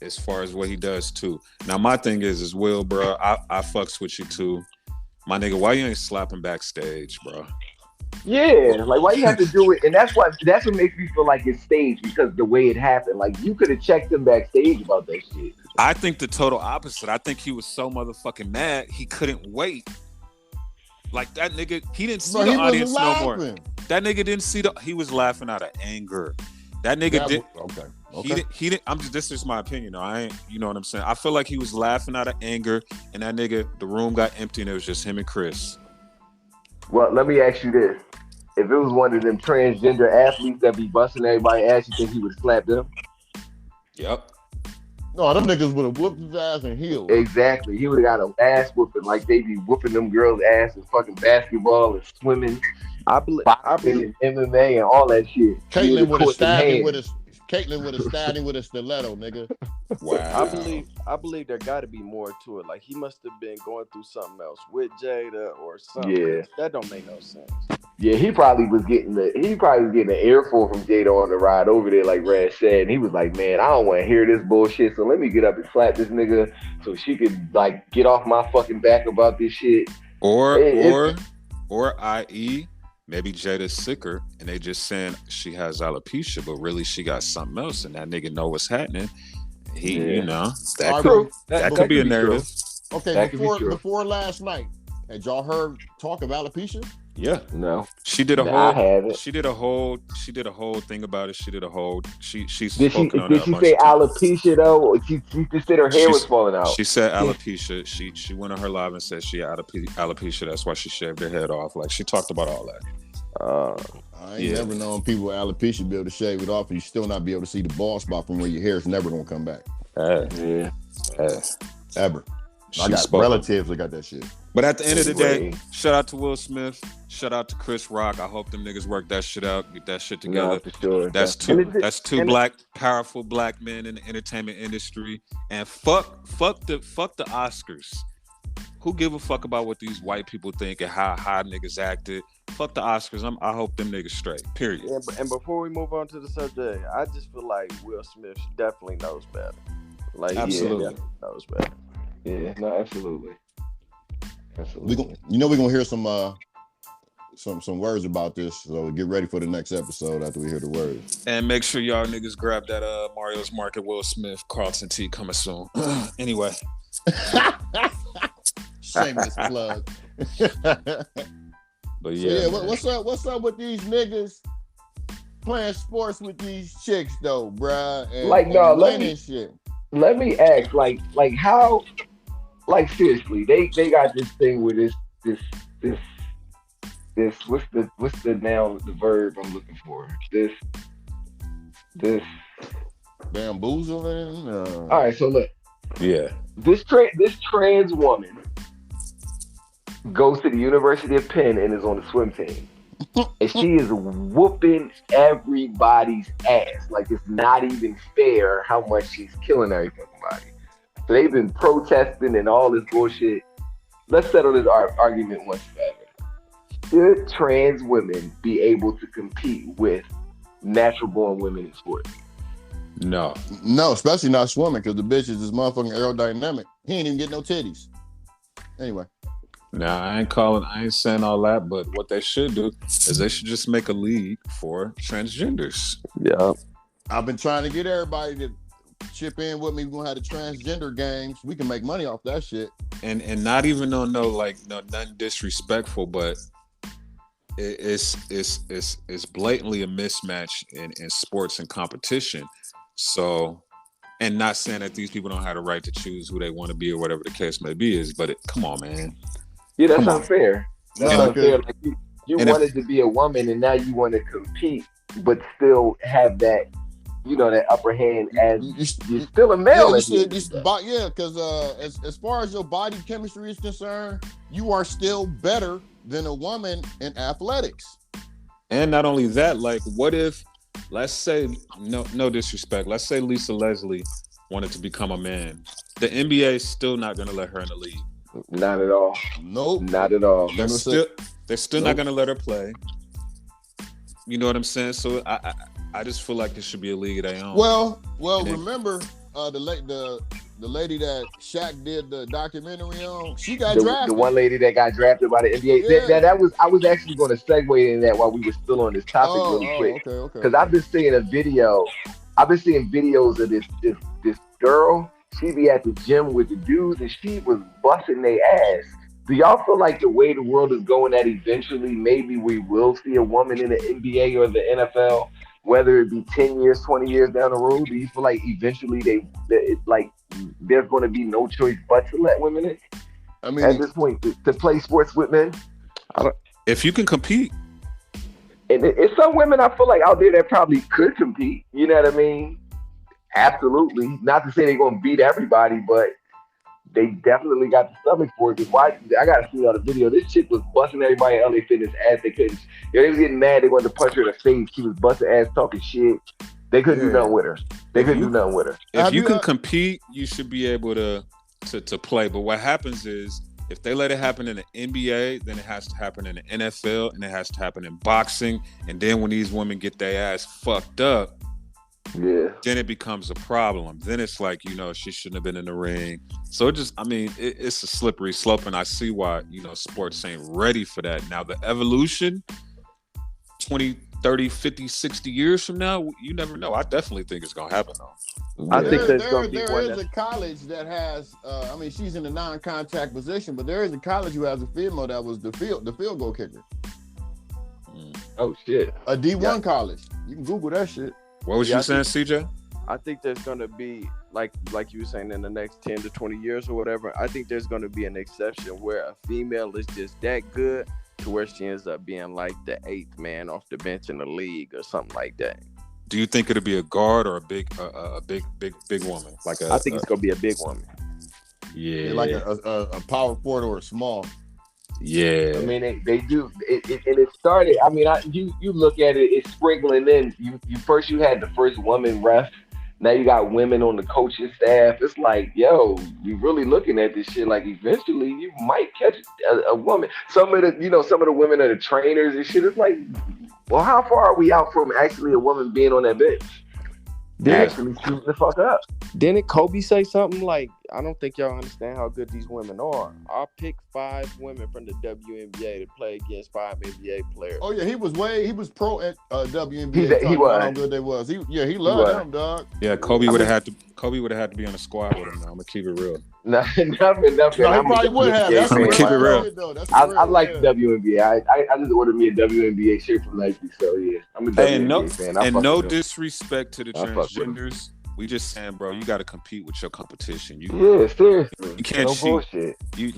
as far as what he does too. Now my thing is Will, bro, I fucks with you too. My nigga, why you ain't slapping backstage, bro?
Yeah, like why you have to do it? And that's what makes me feel like it's staged, because the way it happened. Like you could have checked him backstage about that shit.
I think the total opposite. I think he was so motherfucking mad he couldn't wait. Like that nigga, he didn't see the audience no more. That nigga didn't see he was laughing out of anger. That nigga did. Okay. He didn't. This is my opinion. Though. I ain't. You know what I'm saying? I feel like he was laughing out of anger, and that nigga, the room got empty, and it was just him and Chris.
Well, let me ask you this: if it was one of them transgender athletes that be busting everybody's ass, you think he would have slapped them?
Yep.
No, them niggas would have whooped his ass and healed.
Exactly. He would have got an ass whooping like they be whooping them girls' ass in fucking basketball and swimming, boxing and MMA and all that shit.
Caitlyn would have stabbed him with his Caitlyn would have stabbed him with a stiletto, nigga.
Wow.
I believe there got to be more to it. Like he must have been going through something else with Jada or something.
Yeah.
That don't make no sense.
Yeah, he probably was getting an earful from Jada on the ride over there, like Red said. And he was like, man, I don't want to hear this bullshit, so let me get up and slap this nigga so she could like get off my fucking back about this shit.
Or i.e. maybe Jada's sicker and they just saying she has alopecia, but really she got something else and that nigga know what's happening. You know, that could be a narrative.
Okay, before last night, had y'all heard talk of alopecia?
Yeah.
No.
She did a whole.
I haven't.
She did a whole thing about it. She did a whole. She's
did
spoken
she
on
did
it
she say alopecia though? Or she just said her hair was falling out.
She said alopecia. She went on her live and said she had alopecia. That's why she shaved her head off. Like she talked about all that.
I ain't never known people with alopecia be able to shave it off and you still not be able to see the bald spot from where your hair is never gonna come back. Ever. I got relatives that got that shit.
But at the end of the day, shout out to Will Smith. Shout out to Chris Rock. I hope them niggas work that shit out, get that shit together.
No, for sure.
That's two powerful black men in the entertainment industry. And fuck the Oscars. Who give a fuck about what these white people think and how niggas acted? Fuck the Oscars. I hope them niggas straight. Period.
Yeah, and before we move on to the subject, I just feel like Will Smith definitely knows better. Like,
absolutely
knows better.
Yeah, no, absolutely.
We're gonna hear some words about this, so get ready for the next episode after we hear the words.
And make sure y'all niggas grab that Mario's Market Will Smith Carlton tea coming soon. Anyway.
Shameless plug.
But yeah,
what's up with these niggas playing sports with these chicks though, bruh?
Let me ask, like how, like seriously, they got this thing with this what's the noun, the verb I'm looking for? This
bamboozling.
All right, so look.
Yeah.
This trans woman goes to the University of Penn and is on the swim team. And she is whooping everybody's ass. Like, it's not even fair how much she's killing everybody. So they've been protesting and all this bullshit. Let's settle this argument once and forever. Should trans women be able to compete with natural-born women in sports?
No,
especially not swimming, because the bitch is this motherfucking aerodynamic. He ain't even get no titties. Anyway.
Nah, I ain't saying all that, but what they should do is they should just make a league for transgenders.
Yeah.
I've been trying to get everybody to chip in with me. We're gonna have the transgender games. We can make money off that shit.
And not even nothing disrespectful, but it's blatantly a mismatch in sports and competition. So, and not saying that these people don't have the right to choose who they want to be or whatever the case may be but come on, man.
Yeah, that's unfair. That's unfair. Like you wanted to be a woman and now you want to compete, but still have that, that upper hand as you're still a male.
Because as far as your body chemistry is concerned, you are still better than a woman in athletics.
And not only that, like, what if, let's say, no disrespect, let's say Lisa Leslie wanted to become a man. The NBA is still not going to let her in the league.
Not at all.
Nope.
Not at all.
They're still not going to let her play. You know what I'm saying? So I just feel like it should be a league of their own.
Well, remember the lady that Shaq did the documentary on? She got drafted.
The one lady that got drafted by the NBA.
Yeah.
I was actually going to segue in that while we were still on this topic really quick.
Okay.
Because I've been seeing videos of this girl. She be at the gym with the dudes and she was busting their ass. Do y'all feel like the way the world is going that eventually maybe we will see a woman in the NBA or the NFL, whether it be 10 years, 20 years down the road? Do you feel like eventually there's going to be no choice but to let women in? I mean, at this point, to play sports with men?
If you can compete.
And it's some women I feel like out there that probably could compete. You know what I mean? Absolutely. Not to say they're going to beat everybody, but they definitely got the stomach for it. Why? I got to see all the video. This chick was busting everybody in LA Fitness ass. They was getting mad. They wanted to punch her in the face. She was busting ass, talking shit. They couldn't do nothing with her.
If you can compete, you should be able to play. But what happens is, if they let it happen in the NBA, then it has to happen in the NFL, and it has to happen in boxing. And then when these women get their ass fucked up, then it becomes a problem. Then it's like, she shouldn't have been in the ring. So it's a slippery slope, and I see why, sports ain't ready for that. Now, the evolution, 20, 30, 50, 60 years from now, you never know. I definitely think it's going to happen, though.
I think there
is a college that has, she's in a non-contact position, but there is a college who has a female that was the field goal kicker.
Oh, shit.
A D1 college. You can Google that shit.
What was you saying, CJ?
I think there's going to be, like you were saying, in the next 10 to 20 years or whatever, I think there's going to be an exception where a female is just that good to where she ends up being like the 8th man off the bench in the league or something like that. Do
you think it'll be a guard or a big woman?
I think it's gonna be a big woman.
Yeah,
like a power forward or a small.
Yeah,
they do. It started. You look at it. It's sprinkling in. You had the first woman ref. Now you got women on the coaching staff. It's like, yo, you really looking at this shit. Like, eventually you might catch a woman. Some of the women are the trainers and shit. It's like, well, how far are we out from actually a woman being on that bench? Actually shooting the fuck up.
Didn't Kobe say something like, I don't think y'all understand how good these women are. I'll pick 5 women from the WNBA to play against 5 NBA players.
Oh yeah, he was pro at WNBA.
He was.
How good they was. He loved them, dog.
Yeah, Kobe would have had to be on the squad with him. Now I'm gonna keep it real.
Nothing.
No, he probably would have.
I'm gonna keep it real.
I like the WNBA. I just ordered me a WNBA shirt from Nike. So yeah, I'm a WNBA fan.
And no disrespect to the transgenders. We just saying, bro, you got to compete with your competition.
Seriously.
You can't cheat.
Bullshit.
You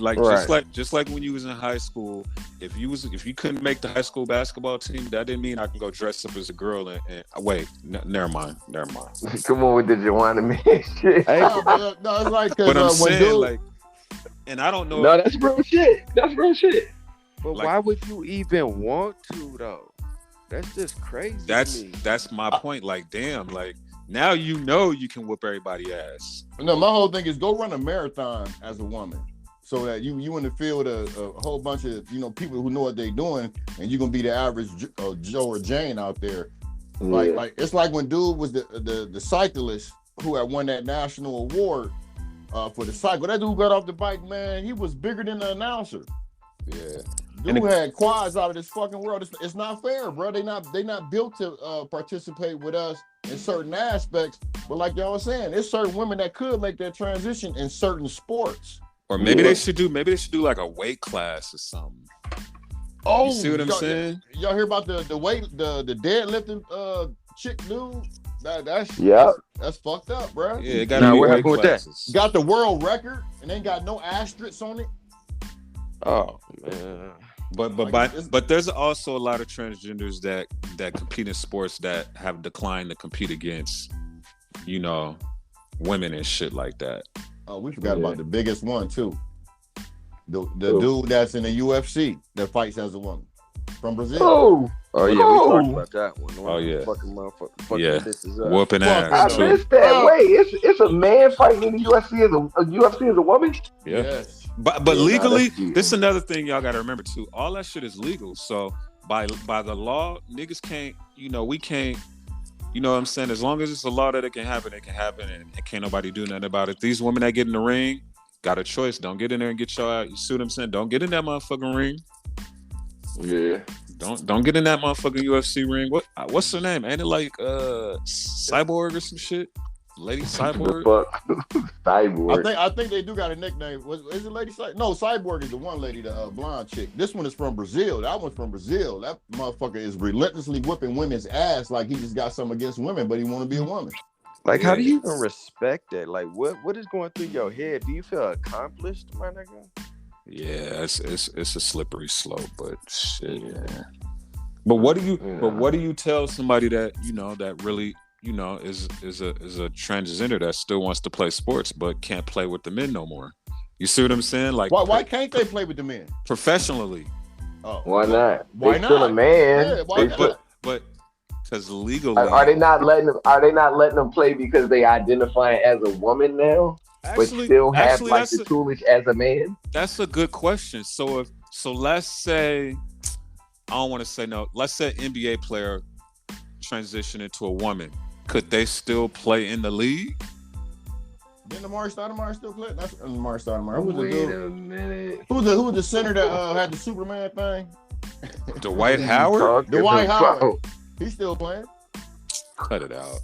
just like when you was in high school. If you couldn't make the high school basketball team, that didn't mean I can go dress up as a girl and wait. Never mind.
Come on with the Joanna man shit.
No, it's like,
but I'm saying and I don't know.
No, that's real shit.
But why would you even want to though? That's just crazy.
That's my point. Like, damn, like. Now you can whoop everybody's ass.
No, my whole thing is go run a marathon as a woman, so that you in the field a whole bunch of people who know what they're doing, and you're gonna be the average Joe or Jane out there. Yeah. Like it's like when dude was the cyclist who had won that national award for the cycle. That dude got off the bike, man. He was bigger than the announcer.
Yeah.
Dude had quads out of this fucking world. It's not fair, bro. They not built to participate with us in certain aspects. But like y'all was saying, there's certain women that could make that transition in certain sports.
Or maybe they should do like a weight class or something.
Oh,
you see what I'm saying?
Y'all hear about the weight, the deadlifting chick dude? That's fucked up, bro.
Yeah, it got weight classes.
Got the world record and ain't got no asterisks on it.
Oh man.
But there's also a lot of transgenders that compete in sports that have declined to compete against, women and shit like that.
Oh, we forgot about the biggest one too. The dude that's in the UFC that fights as a woman from Brazil.
Oh yeah, we talked about that one.
Oh yeah,
fucking motherfucker,
whooping ass.
I missed that. Wait, it's a man fighting in the UFC as a woman.
Yeah. Yes. But legally, this is another thing y'all got to remember too. All that shit is legal. So by the law, niggas can't. We can't. You know what I'm saying? As long as it's a law that it can happen, and can't nobody do nothing about it. These women that get in the ring got a choice. Don't get in there and get your out. You see what I'm saying? Don't get in that motherfucking ring.
Yeah.
Don't get in that motherfucking UFC ring. What's her name? Ain't it like Cyborg or some shit? Lady Cyborg?
Cyborg.
I think they do got a nickname. Is it Lady Cyborg? No, Cyborg is the one lady, the blonde chick. This one is from Brazil. That one's from Brazil. That motherfucker is relentlessly whipping women's ass like he just got something against women, but he want to be a woman.
Like, how do you even respect that? Like, what is going through your head? Do you feel accomplished, my nigga?
Yeah, it's a slippery slope, but shit. Yeah. But what do you tell somebody that that really is a transgender that still wants to play sports but can't play with the men no more? You see what I'm saying? Like,
why can't they play with the men
professionally?
Oh, why not?
Why
they
not?
Still a man.
Yeah, why not?
But Because legally,
are they not letting them? Are they not letting them play because they identify as a woman now, but still have like the toolage as a man?
That's a good question. So let's say, I don't want to say no. Let's say an NBA player transition into a woman. Could they still play in the league?
Didn't Amari Stoudemire still play? That's Amari Stoudemire.
Wait a minute.
Who was the center that had the Superman thing?
Dwight Howard?
Dwight Howard. He's still playing.
Cut it out.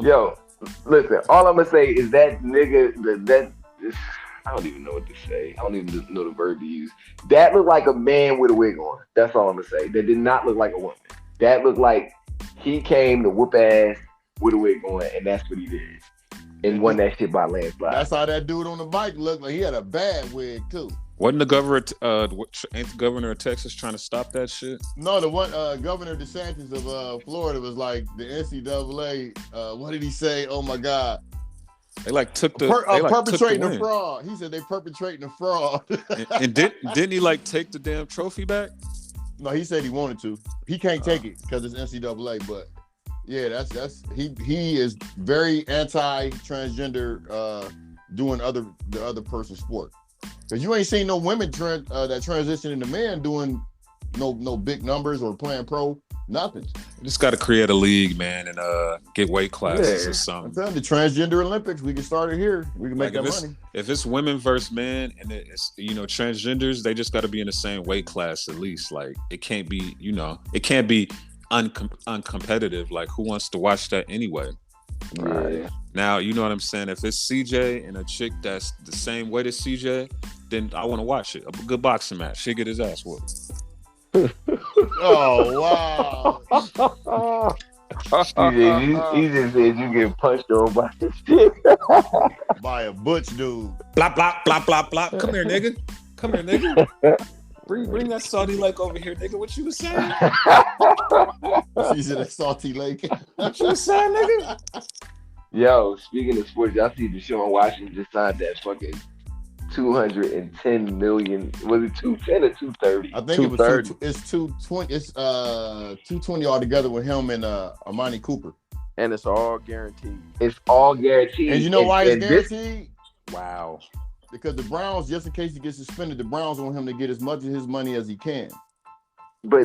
Yo, listen. All I'm gonna say is that nigga. I don't even know what to say. I don't even know the verb to use. That looked like a man with a wig on. That's all I'm gonna say. That did not look like a woman. That looked like he came to whoop ass with a wig on, and that's what he did. And won that shit by landslide.
That's how that dude on the bike looked like. He had a bad wig too.
Wasn't the governor, ain't the governor of Texas trying to stop that shit?
No, the one Governor DeSantis of Florida was like the NCAA. What did he say? Oh my God!
They like took the
perpetrating a fraud. He said they perpetrating a fraud.
and didn't he like take the damn trophy back?
No, he said he wanted to. He can't take it because it's NCAA. But yeah, that's he is very anti-transgender, doing the other person's sport. Because you ain't seen no women that transition into men doing no big numbers or playing pro, nothing.
You just got to create a league, man, and get weight classes or something.
I'm telling you, the transgender Olympics, we can start it here. We can make that money.
If it's women versus men, and it's transgenders, they just got to be in the same weight class at least. Like it can't be, it can't be uncompetitive. Like who wants to watch that anyway?
Right.
Now, you know what I'm saying? If it's CJ and a chick that's the same weight as CJ, then I want to watch it. A good boxing match. She'll get his ass whooped.
Oh, wow.
He just said you get punched on by this shit.
By a butch dude.
Blop, blop, blop, blop, blop. Come here, nigga. Come here, nigga. Bring that salty lake over here, nigga. What you was saying?
She said that salty lake.
What you was saying, nigga?
Yo, speaking of sports, y'all see Deshaun Washington just signed that fucking $210 million. Was it 210 or 230?
I think it was it's 220. It's 220 altogether with him and Amani Cooper.
And it's all guaranteed.
It's all guaranteed.
And you know why it's guaranteed?
Wow.
Because the Browns, just in case he gets suspended, the Browns want him to get as much of his money as he can.
But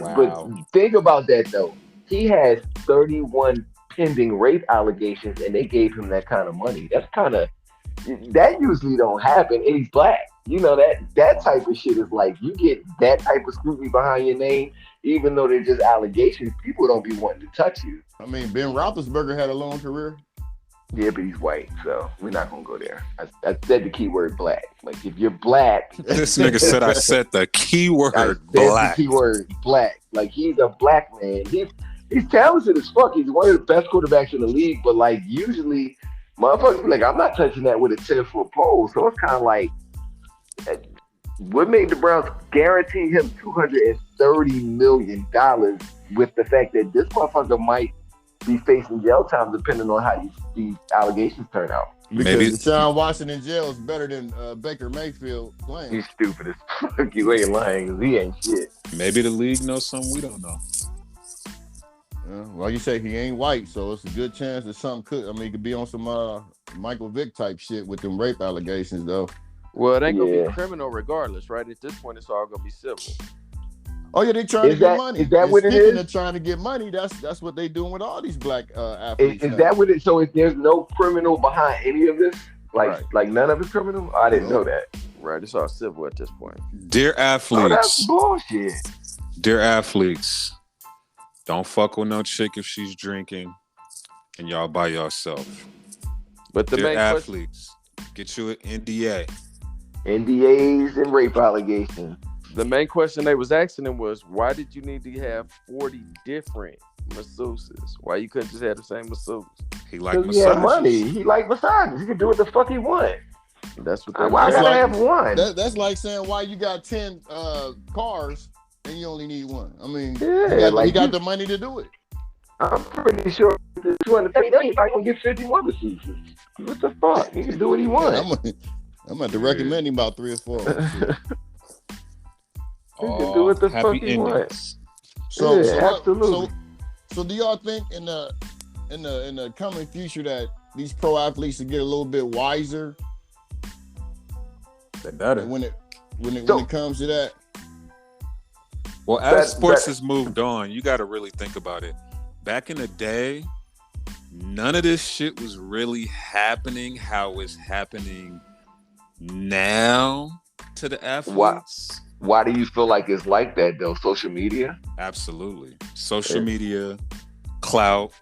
think about that though. He has 31 pending rape allegations, and they gave him that kind of money. That usually don't happen, and he's black. You know that type of shit is like you get that type of scrutiny behind your name, even though they're just allegations. People don't be wanting to touch you.
I mean, Ben Roethlisberger had a long career.
Yeah, but he's white, so we're not gonna go there. I said the keyword black. Like if you're black,
this nigga said I said the keyword black.
The keyword black. Like he's a black man. He's talented as fuck. He's one of the best quarterbacks in the league. But like usually, motherfuckers be like, I'm not touching that with a 10-foot pole. So it's kind of like, what made the Browns guarantee him $230 million with the fact that this motherfucker might be facing jail time depending on how these allegations turn out.
Because Deshaun Washington in jail is better than Baker Mayfield playing.
He's stupid as fuck. You ain't lying because he ain't shit.
Maybe the league knows something we don't know.
Well, you say he ain't white, so it's a good chance that something could. I mean, he could be on some Michael Vick type shit with them rape allegations, though.
Well, it ain't gonna be criminal regardless, right? At this point, it's all gonna be civil.
Oh yeah, they trying to get money.
Is that what it is?
They're trying to get money. That's what they doing with all these black athletes.
Is that what it? So if there's no criminal behind any of this, like none of it's criminal. I didn't know that.
Right, it's all civil at this point.
Dear athletes,
that's bullshit.
Dear athletes, don't fuck with no chick if she's drinking, and y'all by yourself.
But the
Dear athletes, get you an NDA.
NDAs and rape allegations.
The main question they was asking him was, why did you need to have 40 different masseuses? Why you couldn't just have the same masseuse?
He liked massages.
He had money. He liked massages. He could do what the fuck he want.
That's what.
Why gotta have one?
That's like saying why you got 10 cars and you only need one. I mean, he got the money to do it.
I'm pretty sure the $230 million is gonna get 51 masseuses. What the fuck? He can do what he wants.
Yeah, I'm going to recommend him about 3 or 4.
He can do what the fuck he wants.
So So do y'all think in the coming future that these pro athletes will get a little bit wiser?
They better.
When it comes to that.
Well, as sports has moved on, you got to really think about it. Back in the day, none of this shit was really happening how it's happening now to the athletes.
Why do you feel like it's like that though? Social media?
Absolutely. Social media, clout.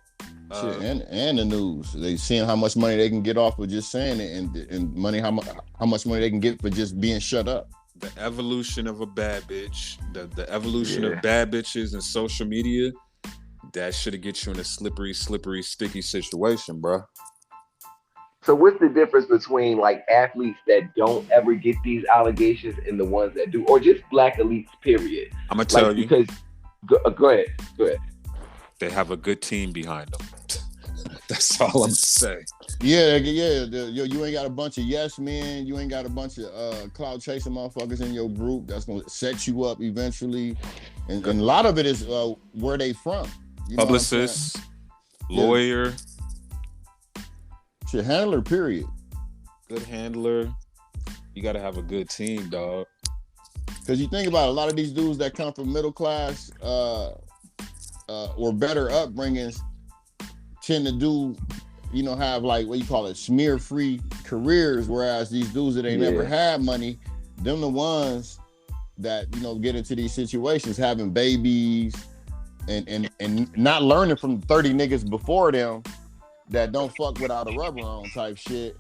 Shit, and the news. They seeing how much money they can get off of just saying it, and money how much money they can get for just being shut up.
The evolution of a bad bitch, the evolution of bad bitches and social media, that should get you in a slippery, sticky situation, bro.
So what's the difference between like athletes that don't ever get these allegations and the ones that do, or just black elites, period?
I'm gonna tell you.
Because go ahead.
They have a good team behind them. That's all I'm gonna say.
Yeah. You ain't got a bunch of yes men. You ain't got a bunch of cloud chasing motherfuckers in your group. That's gonna set you up eventually. And a lot of it is where they from. You know
Publicist, lawyer.
Shit, handler, period.
Good handler. You got to have a good team, dog.
Because you think about it, a lot of these dudes that come from middle class or better upbringings tend to do, have like, what you call it, smear-free careers, whereas these dudes that ain't never had money, them the ones that, get into these situations, having babies and not learning from 30 niggas before them that don't fuck without a rubber on type shit.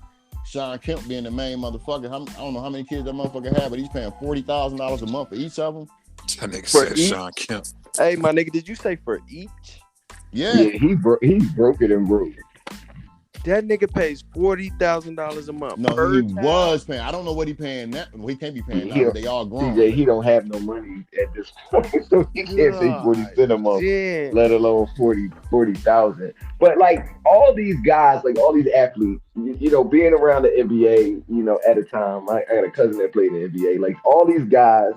Sean Kemp being the main motherfucker. I don't know how many kids that motherfucker had, but he's paying $40,000 a month for each of them.
That nigga said Sean Kemp.
Hey, my nigga, did you say for each?
Yeah,
he broke it and broke.
That nigga pays $40,000 a month.
No, he was paying. I don't know what he paying now. Well, he can't be paying now. They all grown.
CJ, he don't have no money at this point, so he can't pay 40 cents a month, let alone 40,000. But like all these guys, like all these athletes, being around the NBA, at a time, I had a cousin that played in the NBA. Like all these guys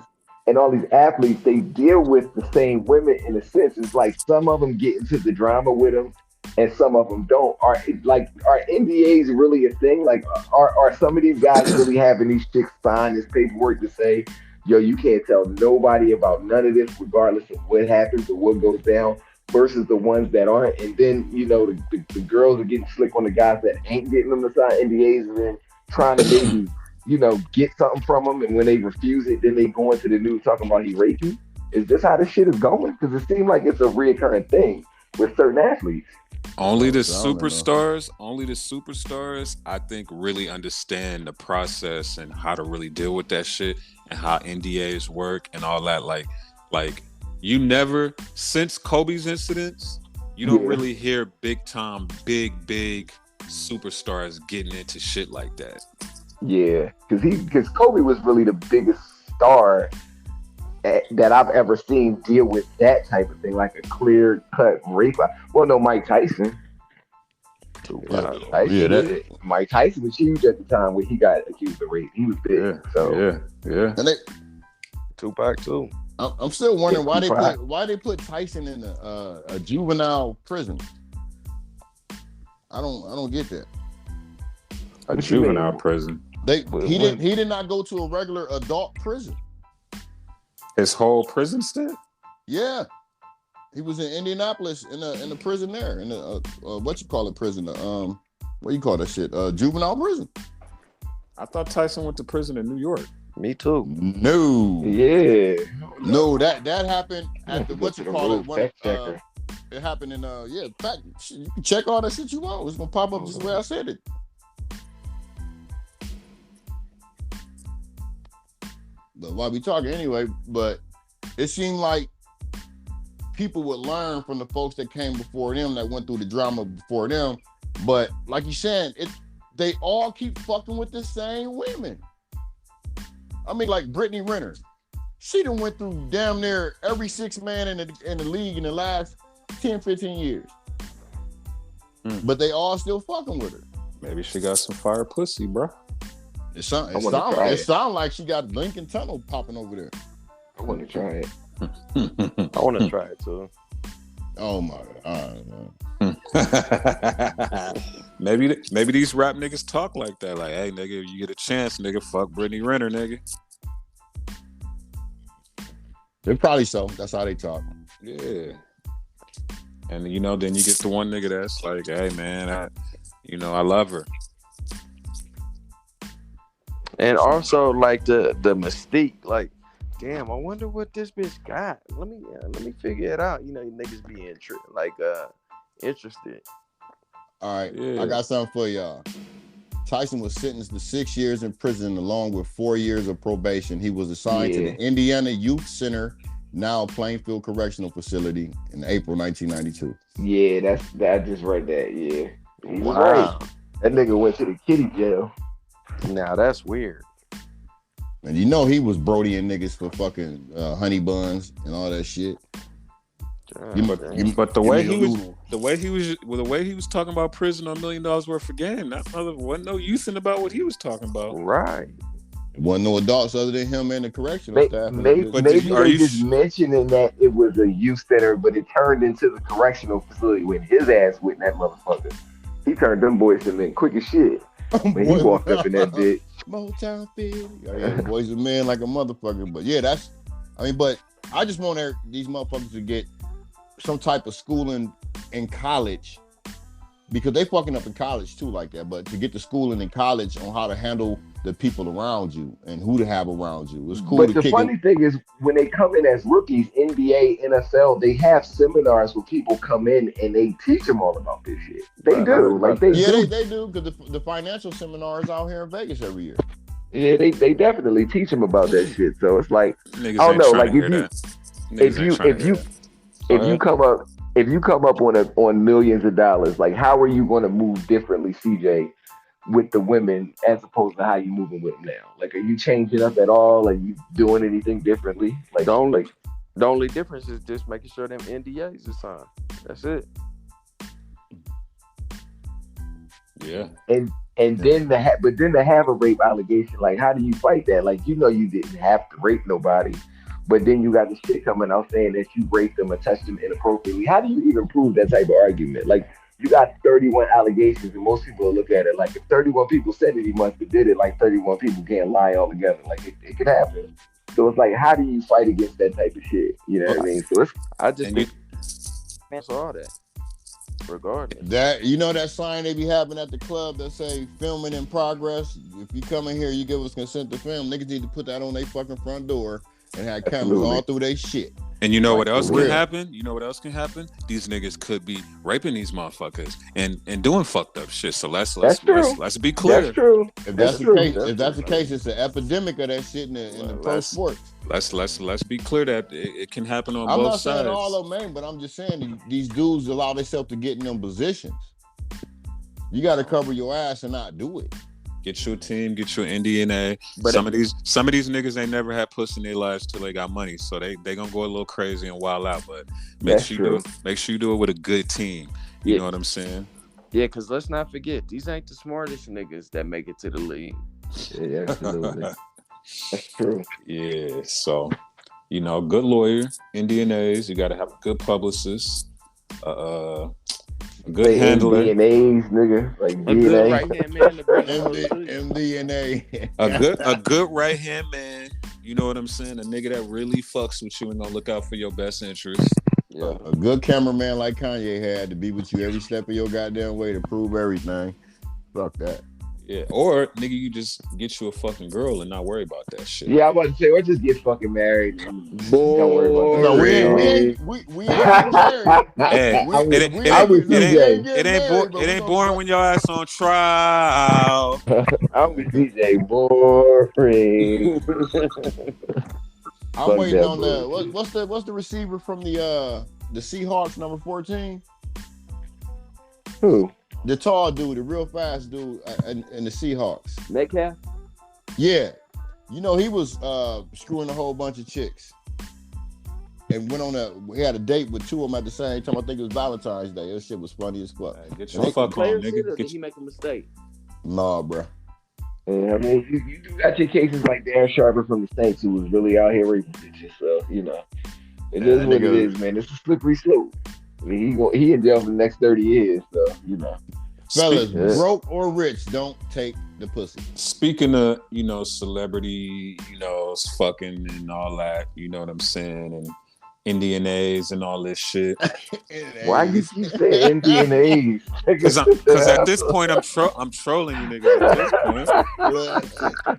and all these athletes, they deal with the same women in a sense. It's like some of them get into the drama with them, and some of them don't. Are NDAs really a thing? Like, are some of these guys really having these chicks sign this paperwork to say, yo, you can't tell nobody about none of this, regardless of what happens or what goes down, versus the ones that aren't? And then, the girls are getting slick on the guys that ain't getting them to sign NDAs and then trying to maybe, get something from them. And when they refuse it, then they go into the news talking about he raped you. Is this how this shit is going? Because it seems like it's a reoccurring thing with certain athletes.
Only the superstars, I think, really understand the process and how to really deal with that shit and how NDAs work and all that. Like you never, since Kobe's incidents, you don't really hear big superstars getting into shit like that. Yeah,
because Kobe was really the biggest star that I've ever seen deal with that type of thing, like a clear-cut rape. Well, no, Mike Tyson. Mike Tyson was huge at the time when he got accused of rape. He was big.
Yeah. And
Tupac too.
I'm still wondering why they put Tyson in a juvenile prison. I don't get that.
A juvenile prison.
He did not go to a regular adult prison.
His whole prison stint?
Yeah. He was in Indianapolis in the prison there. In the what you call it prison? What you call that shit? Juvenile prison.
I thought Tyson went to prison in New York.
Me too.
No.
Yeah.
No, that happened at the what you call it? It happened in in fact, you can check all that shit you want. It's gonna pop up just the way I said it. But why we talking anyway? But it seemed like people would learn from the folks that came before them, that went through the drama before them. But like you said, they all keep fucking with the same women. I mean, like Brittany Renner, she done went through damn near every six man in the league in the last 10, 15 years. But they all still fucking with her.
Maybe she got some fire pussy, bro.
It sound like she got Lincoln Tunnel popping over there.
I want to try it.
I want to try it too.
Oh my God.
Maybe these rap niggas talk like that. Like, hey, nigga, if you get a chance, nigga, fuck Brittany Renner, nigga.
They're probably so. That's how they talk.
Yeah. And then you get the one nigga that's like, hey man, I love her.
And also like the mystique, like, damn, I wonder what this bitch got. Let me figure it out. You niggas be interested.
All right,
yeah.
I got something for y'all. Tyson was sentenced to 6 years in prison along with 4 years of probation. He was assigned to the Indiana Youth Center, now Plainfield Correctional Facility, in April 1992.
Yeah, I just read that. Yeah, wow. That nigga went to the kiddie jail.
Now that's weird.
And he was brodying niggas for fucking honey buns and all that shit.
But the way he was talking about prison on $1 million worth of game, that mother wasn't no youthing about what he was talking about.
Right.
There wasn't no adults other than him and the correctional staff.
Maybe they just mentioning that it was a youth center, but it turned into the correctional facility when his ass went in that motherfucker. He turned them boys to men quick as shit when he walked up in that bitch.
Motown Philly. Yeah, boys and men like a motherfucker. But yeah, but I just want these motherfuckers to get some type of schooling in college, because they fucking up in college too like that. But to get the schooling in college on how to handle the people around you and who to have around you, it's cool.
But the funny thing is, when they come in as rookies, NBA, NFL, they have seminars where people come in and they teach them all about this shit. They do,
because the financial seminars out here in Vegas every year.
Yeah, they definitely teach them about that shit. So it's like, I don't know, like if you come up on millions of dollars, like how are you going to move differently, CJ, with the women as opposed to how you moving with them now? Like, are you changing up at all? Are you doing anything differently? Like,
the only difference is just making sure them NDAs are signed. That's it.
Yeah.
And then to have a rape allegation, like how do you fight that? Like, you didn't have to rape nobody. But then you got the shit coming out saying that you raped them or touched them inappropriately. How do you even prove that type of argument? Like, you got 31 allegations, and most people will look at it like, if 31 people said it, he must have did it. Like, 31 people can't lie all together. Like, it could happen. So it's like, how do you fight against that type of shit? You know what I mean? So
answer all that. Regardless.
That that sign they be having at the club that say filming in progress. If you come in here, you give us consent to film. Niggas need to put that on their fucking front door and have cameras all through their shit.
And you know what else can happen? These niggas could be raping these motherfuckers and doing fucked up shit. So let's be clear.
That's true.
If that's the case, it's an epidemic of that shit in the pro sports.
Let's be clear that it can happen on
I'm
both
not
sides.
saying all of them, but I'm just saying these dudes allow themselves to get in them positions. You got to cover your ass and not do it.
Get your team, get your NDNA. But some of these niggas ain't never had pussy in their lives till they got money, so they gonna go a little crazy and wild out. But make sure you do it with a good team. You know what I'm saying?
Yeah, because let's not forget, these ain't the smartest niggas that make it to the league.
Yeah, absolutely. That's true.
Yeah, so good lawyer, NDNAs. You got to have a good publicist. Good handler.
MDNAs, nigga. Like
a good right hand man.
MDNA.
A good right hand man. You know what I'm saying? A nigga that really fucks with you and gonna look out for your best interests.
Yeah. A good cameraman like Kanye had to be with you every step of your goddamn way to prove everything. Fuck that.
Yeah, or nigga, you just get you a fucking girl and not worry about that shit.
Yeah, I was about to say, or just get fucking married. Don't worry about that.
No, we ain't married.
Hey, it ain't boring when your ass on trial.
I'm with DJ boring.
I'm waiting on the what's the receiver from the Seahawks, number 14?
Who?
The tall dude, the real fast dude in the Seahawks.
Metcalf?
Yeah. He was screwing a whole bunch of chicks. And he had a date with two of them at the same time. I think it was Valentine's Day. That shit was funny as fuck.
Get your fuck on, nigga.
Did he make a mistake?
Nah, bro.
Yeah, I mean, you do got your cases like Darren Sharper from the Saints who was really out here raping bitches. So, it is what it is, man. It's a slippery slope. He in jail for the next 30 years, so . He in jail for the next 30 years, so
Fellas, broke or rich, don't take the pussy.
Speaking of, celebrity, fucking and all that, you know what I'm saying, and MDAVIS and all this shit.
Why you keep saying MDAVIS?
Because at this point, I'm trolling you niggas at this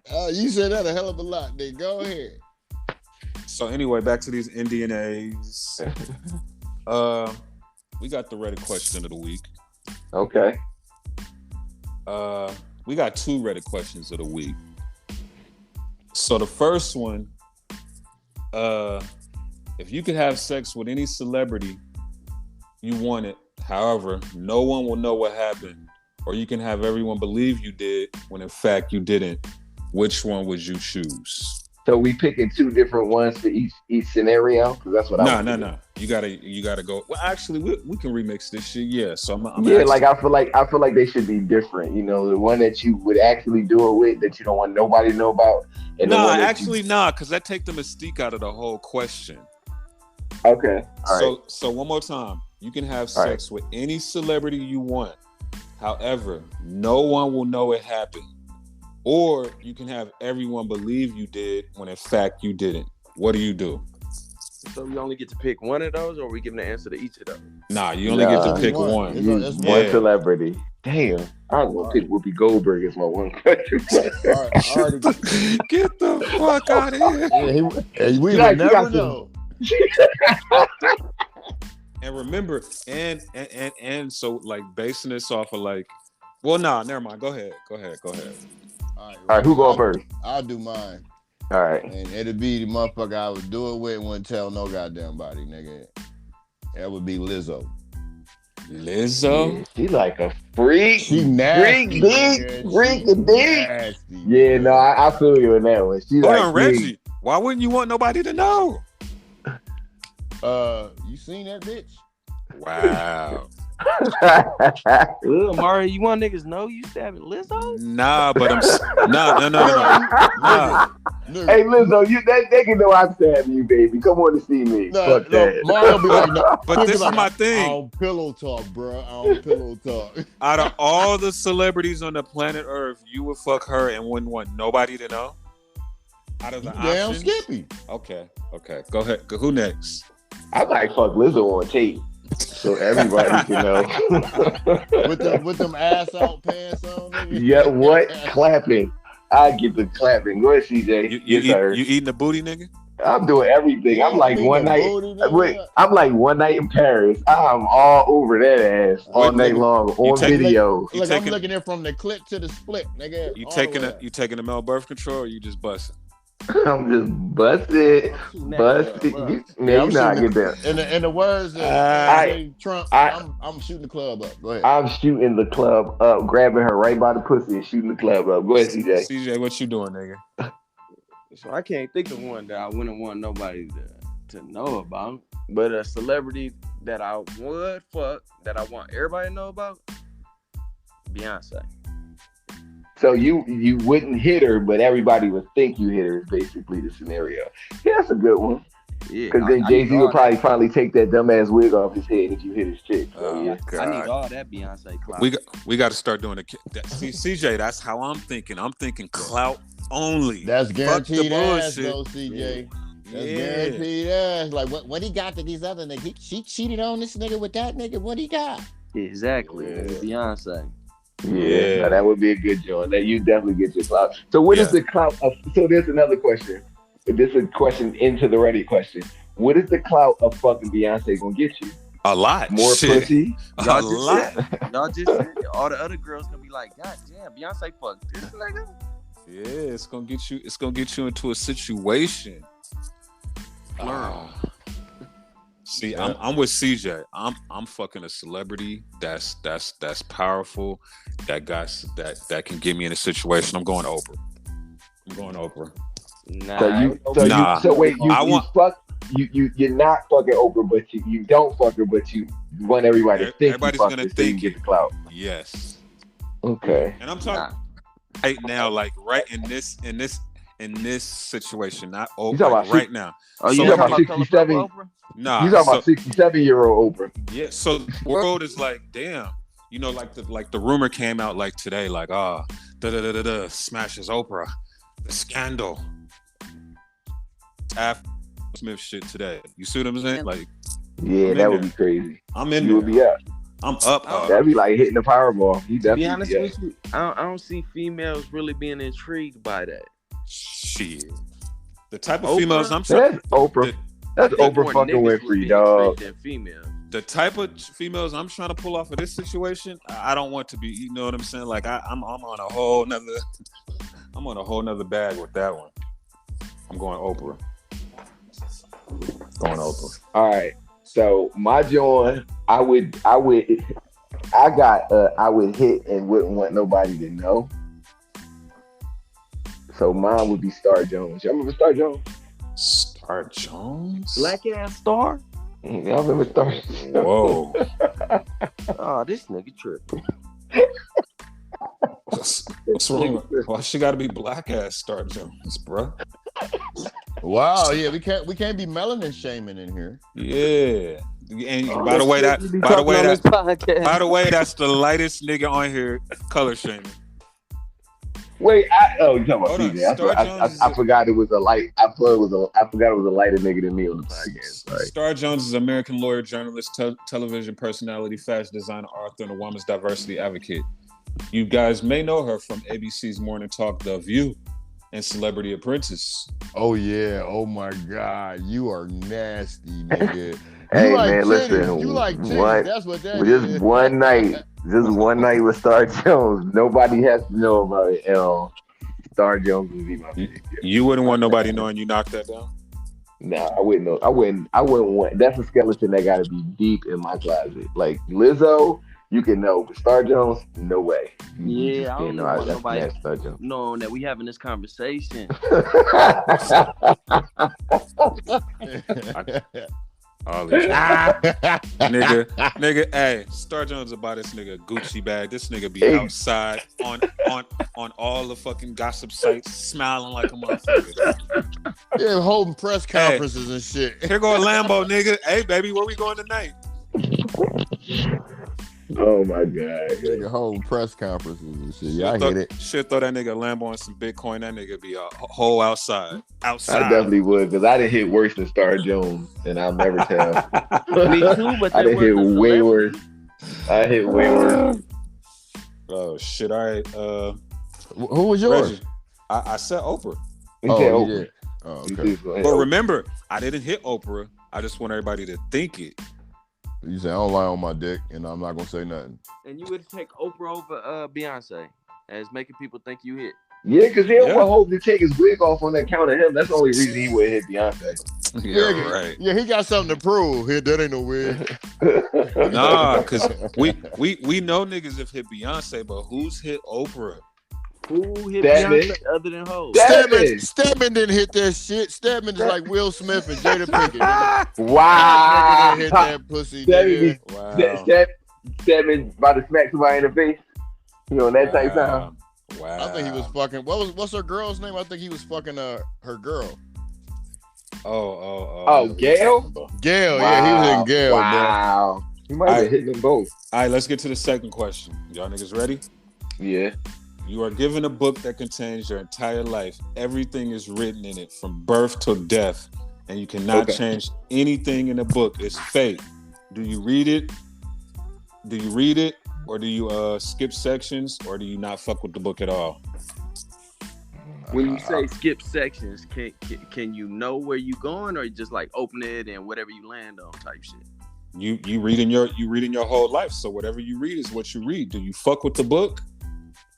point.
You said that a hell of a lot, nigga. Go ahead.
So anyway, back to these MDAVIS. We got the Reddit question of the week.
Okay.
We got 2 Reddit questions of the week. So the first one, if you could have sex with any celebrity you wanted, however, no one will know what happened, or you can have everyone believe you did when in fact you didn't, which one would you choose?
So we picking 2 different ones for each scenario, because that's what I.
No. You gotta go. Well, actually, we can remix this shit. Yeah. So I'm
like I feel like they should be different. The one that you would actually do it with that you don't want nobody to know about. And
because that take the mystique out of the whole question.
Okay. All right.
So one more time, you can have sex with any celebrity you want. However, no one will know it happened. Or you can have everyone believe you did when in fact you didn't. What do you do?
So we only get to pick one of those, or are we giving the answer to each of those?
Nah, you only get to pick one.
One celebrity. Damn. I was gonna pick Whoopi Goldberg as my one question.
Get the fuck out of here.
We would never know.
And remember, and so like basing this off of like, well, never mind. Go ahead.
All right, who going first?
I'll do mine.
All right.
And it'll be the motherfucker I would do it with and wouldn't tell no goddamn body, nigga. That would be Lizzo.
Yeah, she like a freak.
She nasty.
Freak the dick. Yeah, no, I feel you in that one. She
Hold on, Reggie. Why wouldn't you want nobody to know?
You seen that bitch?
Wow.
Mario, you want niggas know you stabbing Lizzo?
Nah, but I'm no.
Hey Lizzo, they can know I'm stabbing you, baby. Come on to see me. Fuck that.
Mario be like, no.
But this is my thing.
I don't pillow talk, bro. I don't pillow talk.
Out of all the celebrities on the planet Earth, you would fuck her and wouldn't want nobody to know? Out of the
damn
options?
Skippy.
Okay. Go ahead. Who next?
I might fuck Lizzo on tape. So everybody can know.
with them ass out pants on, nigga.
Yeah, what? Clapping. I get the clapping. Go ahead, CJ.
You eating the booty, nigga?
I'm doing everything. I'm like one night. I'm like one night in Paris. I'm all over that ass all night long on video.
Look, I'm looking at from the clip to the split, nigga.
You taking a male birth control, or you just busting?
I'm just busted. You're not get that.
In the words of Trump, I'm shooting the club up. Go ahead.
I'm shooting the club up, grabbing her right by the pussy and shooting the club up. Go ahead, CJ.
CJ, what you doing, nigga?
So I can't think of one that I wouldn't want nobody to know about. But a celebrity that I would fuck, that I want everybody to know about, Beyonce.
So you wouldn't hit her, but everybody would think you hit her is basically the scenario. Yeah, that's a good one. Yeah, because then Jay-Z would probably finally take that dumbass wig off his head if you hit his chick. So,
yeah. I need all that Beyonce clout.
We got to start doing See, CJ, that's how I'm thinking. I'm thinking clout only.
That's guaranteed ass, though, CJ. Yeah. That's guaranteed ass. Like, what he got to these other niggas? She cheated on this nigga with that nigga. What he got?
Exactly. Yeah. Beyonce.
Yeah, no, that would be a good joint. That you definitely get your clout. So what is the clout of? So there's another question. This is a question into the Reddit question. What is the clout of fucking Beyonce gonna get you?
A lot.
More pussy.
Y'all just said it. All the other girls gonna be like, God damn, Beyonce fucked this nigga.
Yeah, it's gonna get you into a situation. See, I'm with CJ. I'm fucking a celebrity that's powerful, that can get me in a situation. I'm going Oprah.
Nah. So wait, you're not fucking Oprah, but you don't fuck her, but you want everybody to think
everybody's gonna think
you get the clout.
Yes.
Okay.
And I'm talking right now, like right in this in this situation, not right now.
Oh, you talking about 67?
Nah,
you talking about 67-year-old Oprah?
Yeah. So the world is like, damn. You know, like the rumor came out like today, like smashes Oprah, the scandal. After Smith shit today. You see what I'm saying? Like,
yeah, that would be crazy.
I'm in.
You would be up.
I'm up.
That'd be like hitting the Powerball.
To be honest with you, I don't see females really being intrigued by that.
Shit. The type of females I'm
trying. That's Oprah. That's Oprah fucking Winfrey, dog.
The type of females I'm trying to pull off of this situation, I don't want to be. You know what I'm saying? Like I'm on a whole nother bag with that one. I'm going Oprah.
All right. So my joint, I would hit and wouldn't want nobody to know. So mine would be Star Jones. Y'all remember Star Jones?
Star Jones?
Black ass Star?
Y'all remember Star Jones?
Whoa.
Oh, this nigga tripping.
What's wrong? Why she gotta be black ass Star Jones, bro?
Wow, yeah, we can't be melanin shaming in here.
Yeah. And by the way, that's the lightest nigga on here color shaming.
Wait, you talking about CJ? I forgot it was a light. I forgot it was a lighter nigga than me on the podcast. Sorry.
Star Jones is an American lawyer, journalist, television personality, fashion designer, author, and a woman's diversity advocate. You guys may know her from ABC's Morning Talk, The View, and Celebrity Apprentice.
Oh yeah! Oh my God! You are nasty, nigga.
Hey
like
man,
titties.
listen.
You like titties. That's what that is.
Just one night with Star Jones. Nobody has to know about it. Star Jones would be my pick.
You wouldn't want nobody knowing you knocked that down?
Nah, I wouldn't know. I wouldn't want. That's a skeleton that got to be deep in my closet. Like Lizzo, you can know, but Star Jones, no way.
Yeah, I don't want nobody knowing that we having this conversation.
nigga, hey, Star Jones about this nigga Gucci bag. This nigga be outside on all the fucking gossip sites, smiling like a motherfucker.
Yeah, holding press conferences and shit.
Here go a Lambo, nigga. Hey, baby, where we going tonight?
Oh my God.
Nigga holding press conferences and shit. Yeah, I hate it.
Shit, throw that nigga a Lambo and some Bitcoin. That nigga be a whole outside.
I definitely would, because I done hit worse than Star Jones, and I'll never tell.
Me too, but
I done hit way worse. I hit way worse.
Oh shit! All right.
Who was yours?
Reggie. I said Oprah.
Oprah.
You did. Oh, okay.
But remember, I didn't hit Oprah. I just want everybody to think it.
You say I don't lie on my dick, and I'm not gonna say nothing.
And you would take Oprah over Beyonce as making people think you hit.
Yeah, because he don't want Hope to take his wig off on that count of him. That's the only reason he would hit Beyonce.
Yeah, right.
Yeah, he got something to prove. Here, that ain't no wig.
Nah, because we know niggas have hit Beyonce, but who's hit Oprah?
Who hit Beyonce other than Hope?
Stedman didn't hit that shit. Stedman is like Will Smith and Jada Pinkett.
Wow.
Nigga didn't hit that pussy. Stedman
about to smack somebody in the face. You know, that type time.
Wow.
I think he was fucking. What's her girl's name? I think he was fucking her girl.
Oh, Gail?
Gail, wow. Yeah, he was hitting Gail.
Wow. Bro. He might have hit them both.
All right, let's get to the second question. Y'all niggas ready?
Yeah.
You are given a book that contains your entire life. Everything is written in it from birth to death, and you cannot change anything in the book. It's fate. Do you read it? Or do you skip sections? Or do you not fuck with the book at all?
When you say skip sections, can you know where you going, or you just like open it and whatever you land on type shit?
You reading your whole life, so whatever you read is what you read. Do you fuck with the book?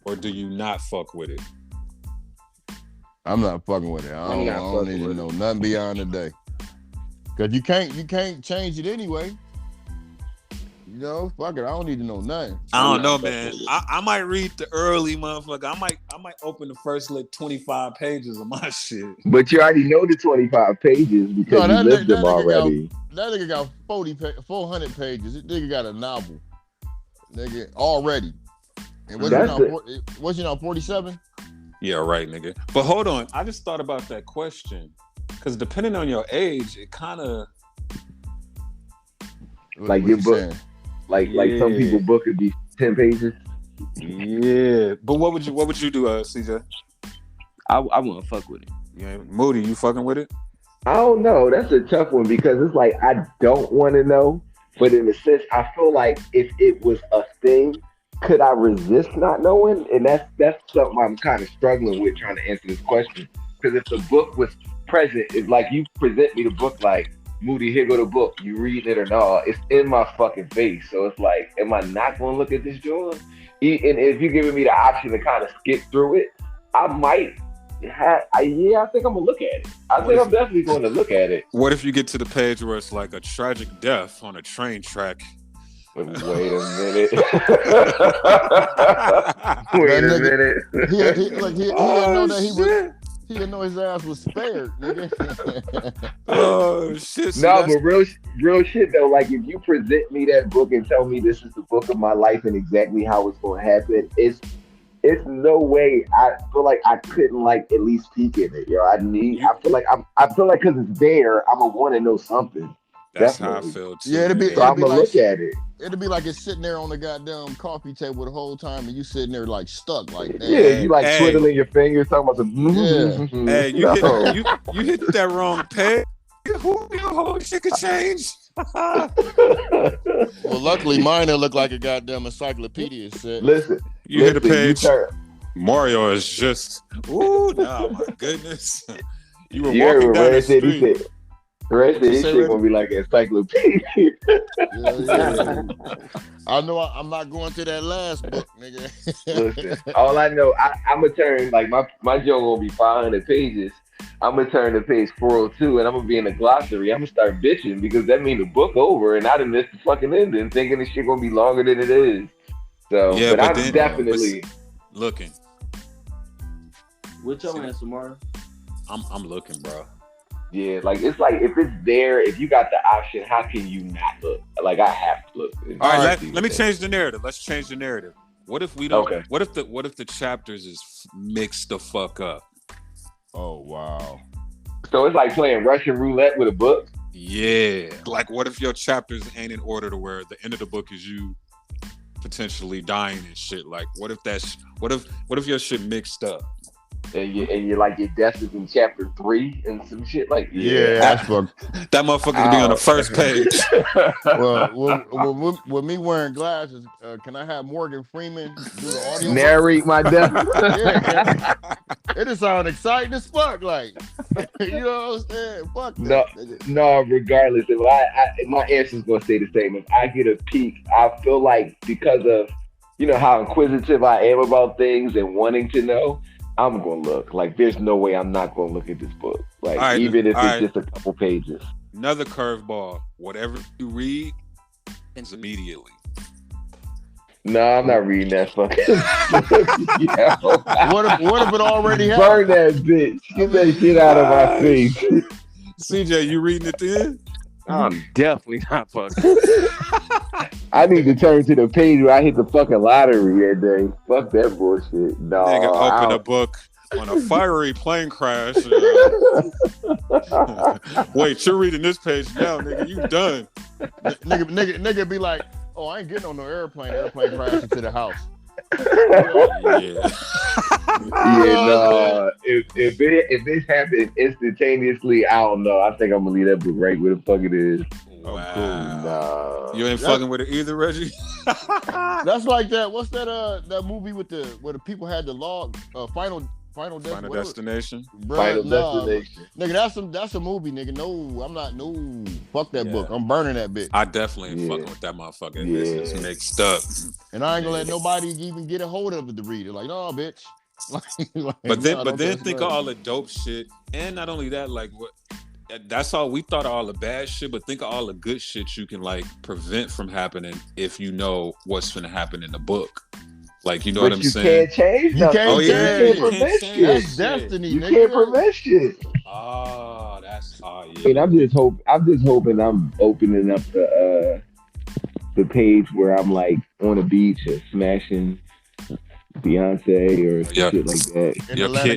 Or do you not fuck with it?
I'm not fucking with it. I don't need to know nothing beyond the day. Cause you can't change it anyway. You know, fuck it. I don't need to know nothing.
I don't know, man. I might read the early motherfucker. I might open the first 25 pages of my shit.
But you already know the 25 pages because you lived them already.
That nigga got 400 pages. This nigga got a novel. Nigga already. And wasn't you on 47?
Yeah, right, nigga. But hold on, I just thought about that question because depending on your age, it kind of
like your book, like some people book could be 10 pages.
Yeah, but what would you do, CJ?
I wouldn't fuck with it.
Yeah, Moody, you fucking with it?
I don't know. That's a tough one because it's like I don't want to know, but in a sense, I feel like if it was a thing, could I resist not knowing? And that's something I'm kind of struggling with trying to answer this question. Because if the book was present, it's like you present me the book like, Moody, here go the book. You read it or not? It's in my fucking face. So it's like, am I not going to look at this joint? And if you're giving me the option to kind of skip through it, I might. I think I'm gonna look at it. I'm definitely going to look at it.
What if you get to the page where it's like a tragic death on a train track?
Wait a minute. Wait a minute.
He didn't know that he didn't know his ass was spared, nigga.
Oh shit!
No, but real shit though. Like if you present me that book and tell me this is the book of my life and exactly how it's going to happen, it's no way. I feel like I couldn't like at least peek in it. Yo, I feel like because it's there, I'm gonna want to know something.
That's
Definitely.
how I feel too.
Yeah,
I'm gonna look at it.
It'd be like it's sitting there on the goddamn coffee table the whole time, and you sitting there like stuck, like that.
Yeah, you like twiddling your fingers, talking about some.
Hey, you hit that wrong page. Who knew whole shit could change?
Well, luckily mine look like a goddamn encyclopedia set.
Listen,
hit a page. Mario is just. Ooh, nah, my goodness. You were walking down the street.
The rest of this shit gonna be like an encyclopedia.
Yeah. I know I'm not going to that last book, nigga.
Listen, all I know, I'm gonna turn like my joke gonna be 500 pages. I'm gonna turn to page 402 and I'm gonna be in the glossary. I'm gonna start bitching because that means the book over and I done missed the fucking ending, thinking this shit gonna be longer than it is. So, yeah, but I'm definitely
looking.
What's your answer, Mario?
I'm looking, bro.
Yeah, like it's like if it's there, if you got the option, how can you not look? Like I have to look.
All right, let me change the narrative. Let's change the narrative. What if we don't?
Okay.
What if the chapters is mixed the fuck up?
Oh wow!
So it's like playing Russian roulette with a book.
Yeah, like what if your chapters ain't in order to where the end of the book is you potentially dying and shit? Like what if your shit mixed up?
And you like your death is in chapter 3 and some shit like
that's
that motherfucker could be on the first page.
Well, with me wearing glasses, can I have Morgan Freeman do the audio?
Narrate my death.
Yeah, it just sound exciting as fuck, like you know what I'm saying? Fuck that.
No. Regardless, if my answer's gonna stay the same. If I get a peek, I feel like because of how inquisitive I am about things and wanting to know. I'm gonna look. Like, there's no way I'm not gonna look at this book. Like, right, even if it's just a couple pages.
Another curveball. Whatever you read, ends immediately.
No, I'm not reading that fucking.
What if it already happened?
Burn that bitch. Get that shit out of my face.
CJ, you reading it then?
I'm definitely not fucking.
I need to turn to the page where I hit the fucking lottery that day. Fuck that bullshit. No,
nigga, open a book on a fiery plane crash. Wait, you're reading this page now, nigga. You done?
Nigga be like, oh, I ain't getting on no airplane. Airplane crash into the house.
If this happened instantaneously, I don't know. I think I'm gonna leave that book right where the fuck it is.
Wow.
Cool. Nah.
You ain't fucking with it either, Reggie.
That's like that. What's that movie where the people had the log? Final
Destination.
Bruh, Destination.
Nigga, that's a movie, nigga. No, I'm not. No, fuck that book. I'm burning that bitch.
I definitely ain't fucking with that motherfucker. It's mixed up.
And I ain't gonna let nobody even get a hold of it to read it. Like, no, bitch.
But then think of all the dope shit, and not only that, like what. That's all we thought of all the bad shit, but think of all the good shit you can like prevent from happening if you know what's going to happen in the book. Like, you know what I'm saying?
You can't change
that.
You can't prevent shit.
That's destiny,
you
nigga.
You can't prevent shit.
Yeah.
And I'm just hoping I'm opening up the page where I'm like on a beach and smashing Beyonce or some shit like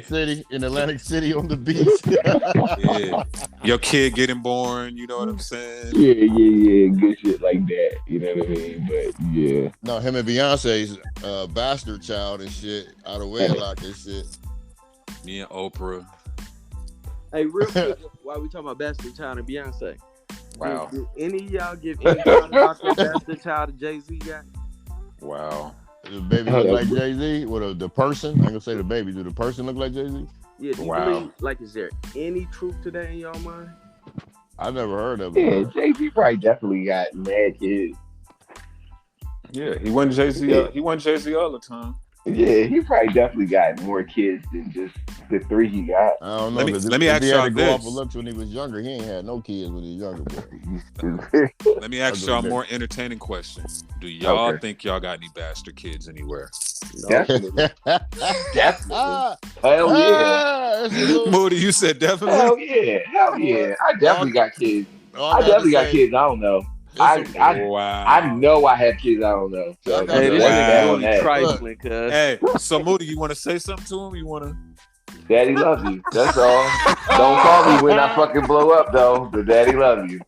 that.
In Atlantic City on the beach.
Yeah. Your kid getting born, you know what I'm saying?
Yeah. Good shit like that. You know what I mean? But yeah.
No, him and Beyonce's bastard child and shit out of wedlock and shit.
Me and Oprah.
Hey, real quick, while we talking about bastard child and Beyonce.
Wow.
Did any of y'all give any thought about the bastard child that Jay-Z got?
Wow.
Does the baby look like Jay-Z? Or the person? I ain't gonna say the baby. Do the person look like Jay-Z?
Yeah, do you believe, like, is there any truth to that in y'all mind?
I've never heard of it.
Yeah, Jay-Z probably definitely got mad kids.
Yeah, he wasn't Jay-Z. He wasn't Jay-Z all the time.
Yeah, he probably definitely got more kids than just the 3 he got.
I don't know.
Let me ask y'all this.
He had to go off of looks when he was younger. He ain't had no kids when he was younger.
Let me ask y'all a more entertaining question. Do y'all think y'all got any bastard kids anywhere?
Definitely. Hell yeah.
Moody, you said definitely?
Hell yeah. I definitely got kids. I definitely got kids. I don't know. I know I have kids. I don't know. So
hey, this is really trifling, cuz.
Hey, so Moody, you want to say something to him? You want to?
Daddy love you. That's all. Don't call me when I fucking blow up, though. But Daddy love you.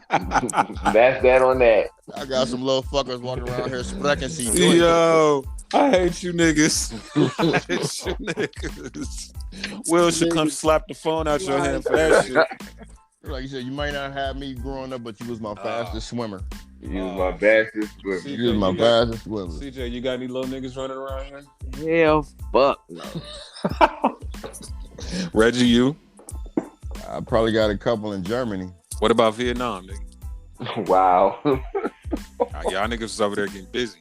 That's that on that.
I got some little fuckers walking around here sprechen see.
Yo, I hate you niggas. I hate you niggas. Will should come slap the phone out your hand for that shit.
Like you said, you might not have me growing up, but you was my fastest swimmer.
You was my fastest swimmer.
You was my fastest swimmer.
CJ, you got any little niggas running around here?
Hell, fuck no.
Reggie, you?
I probably got a couple in Germany.
What about Vietnam, nigga?
Wow.
Y'all niggas was over there getting busy.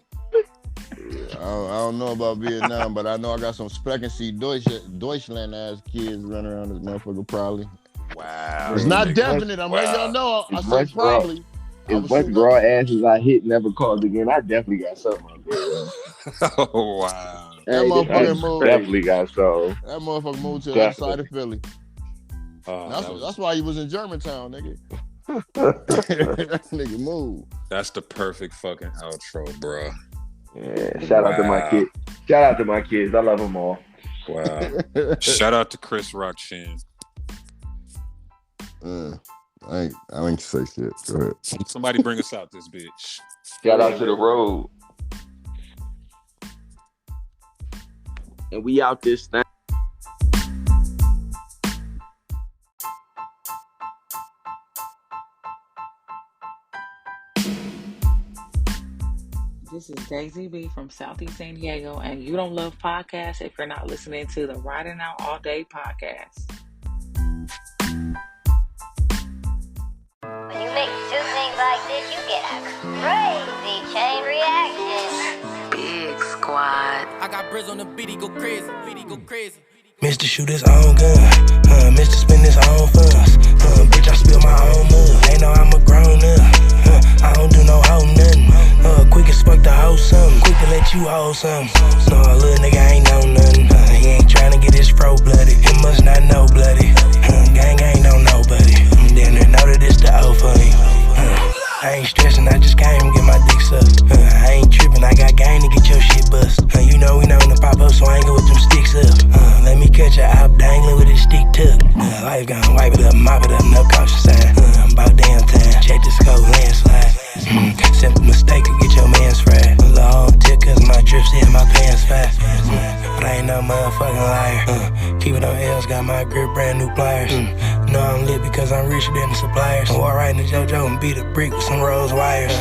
I don't know about Vietnam, but I know I got some Sprechen see Deutschland ass kids running around this motherfucker probably.
Wow.
It's not definite. I'm letting y'all know. I said probably.
As much broad asses I hit never called again, I definitely got something on there.
Oh, wow.
That motherfucker moved.
Definitely got some.
That motherfucker moved to the outside of Philly. That's why he was in Germantown, nigga. That nigga moved.
That's the perfect fucking outro, bro.
Yeah, shout out to my kids. Shout out to my kids. I love them all.
Wow. Shout out to Chris Rock Chin.
I ain't say shit. Go ahead.
Somebody bring us out this bitch.
Shout out to the road.
And we out this thing.
This is Daisy B from Southeast San Diego, and you don't love podcasts if you're not listening to the Riding Out All Day podcast.
When you mix two things like this, you get a crazy chain reaction.
Big squad.
I got Briz on the beat, he go crazy. Mr. Shoot his own gun, Mr. Spend his own funds. Bitch, I spill my own mud. They know I'm a grown up. I don't do no hoe nothing. Quick as fuck to hold something. Quick to let you hold something. No, a little nigga ain't know nothing. He ain't tryna get his fro bloody. He must not know bloody. Gang ain't know nobody. Then they know that it's the O for me. I ain't stressing, I just came and get my dick sucked. I ain't tripping, I got game to get your shit bust. You know we know when to pop up, so I ain't go with them sticks up. Let me catch her out dangling with his stick tuck. Life gonna wipe it up, mop it up, no caution sign. About damn time, check the scope, landslide. Simple mistake to get your man's fried. Long tip cause my drift's in my pants fast. But I ain't no motherfucking liar. Keep it on L's, got my grip, brand new pliers. Know I'm lit because I'm richer than the suppliers. Walk right into JoJo and beat a brick with some rose wires.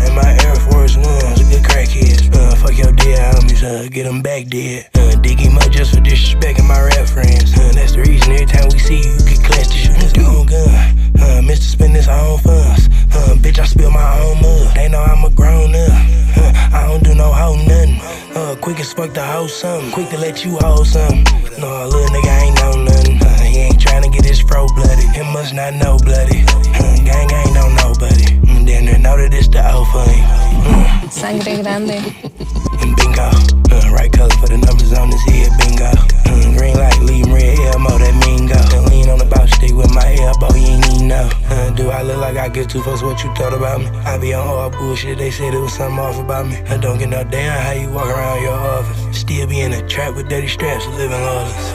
And my Air Force Ones, a good crackheads. Fuck your dead homies, get them back dead. Dig him up just for disrespecting my rap friends. That's the reason every time we see you, you get clashed to shoot his own gun. Mr. Spend his own funds. Bitch, I spill my own mud. They know I'm a grown up. I don't do no hoe nothing. Quick as fuck to hold something. Quick to let you hold something. No, a little nigga ain't know nothing. He ain't tryna get his fro bloody. He must not know bloody. Gang ain't know nobody. Then they know that it's the O for him.
Sangre grande.
Bingo. Right color for the numbers on his head. Bingo. Green light, leave red Elmo, that mean go. Lean on the box stick with my elbow, you ain't even know. Do I I look like I give two fucks what you thought about me. I be on all bullshit, they said it was something off about me. I don't get no damn how you walk around your office. Still be in a trap with dirty straps, living lawless.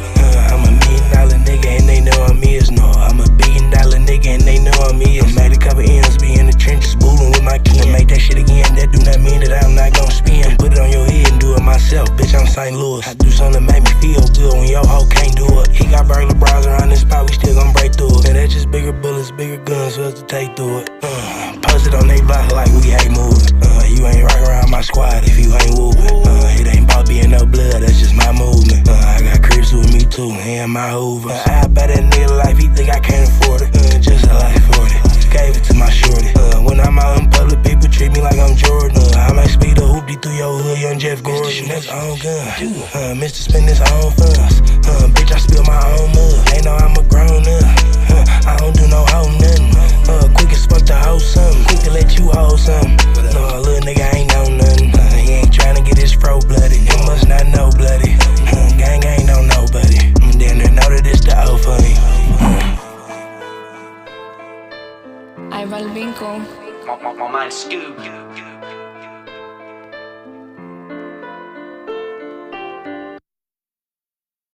I'm $1 million nigga and they know I'm his. No, I'm $1 billion nigga and they know I'm his. I made a couple M's, be in the trenches, booling with my kin. Make that shit again, that do not mean that I'm not gon' spin. Put it on your head and do it myself, bitch, I'm St. Louis. I do something to make me feel good when your hoe can't do it. He got burglar bras around this spot, we still gon' break through it. Man, that's just bigger bullets, bigger guns for us to take through it. Post it on they block like we hate moving. You ain't right around my squad if you ain't whooping. It ain't about being no blood, that's just my movement. I got cribs with me too, and my Hoover. I bet that nigga life, he think I can't afford it. Just a life for it. Gave it to my shorty. When I'm out in public, people treat me like I'm Jordan. I might speed a hoopty through your hood, young Jeff Gordon. That's own gun. Mr. Spend his own funds. Bitch, I spill my own mud. They know I'm a grown up. I don't do no hoe nothing. Quick as fuck to hold something. Quick to let you hold something. No, little nigga ain't know nothing. He ain't tryna get his fro bloody. He must not know bloody. Gang ain't know nobody. Then they know that it's the O for me.
Ahí va el vinco.
My mind Scoop.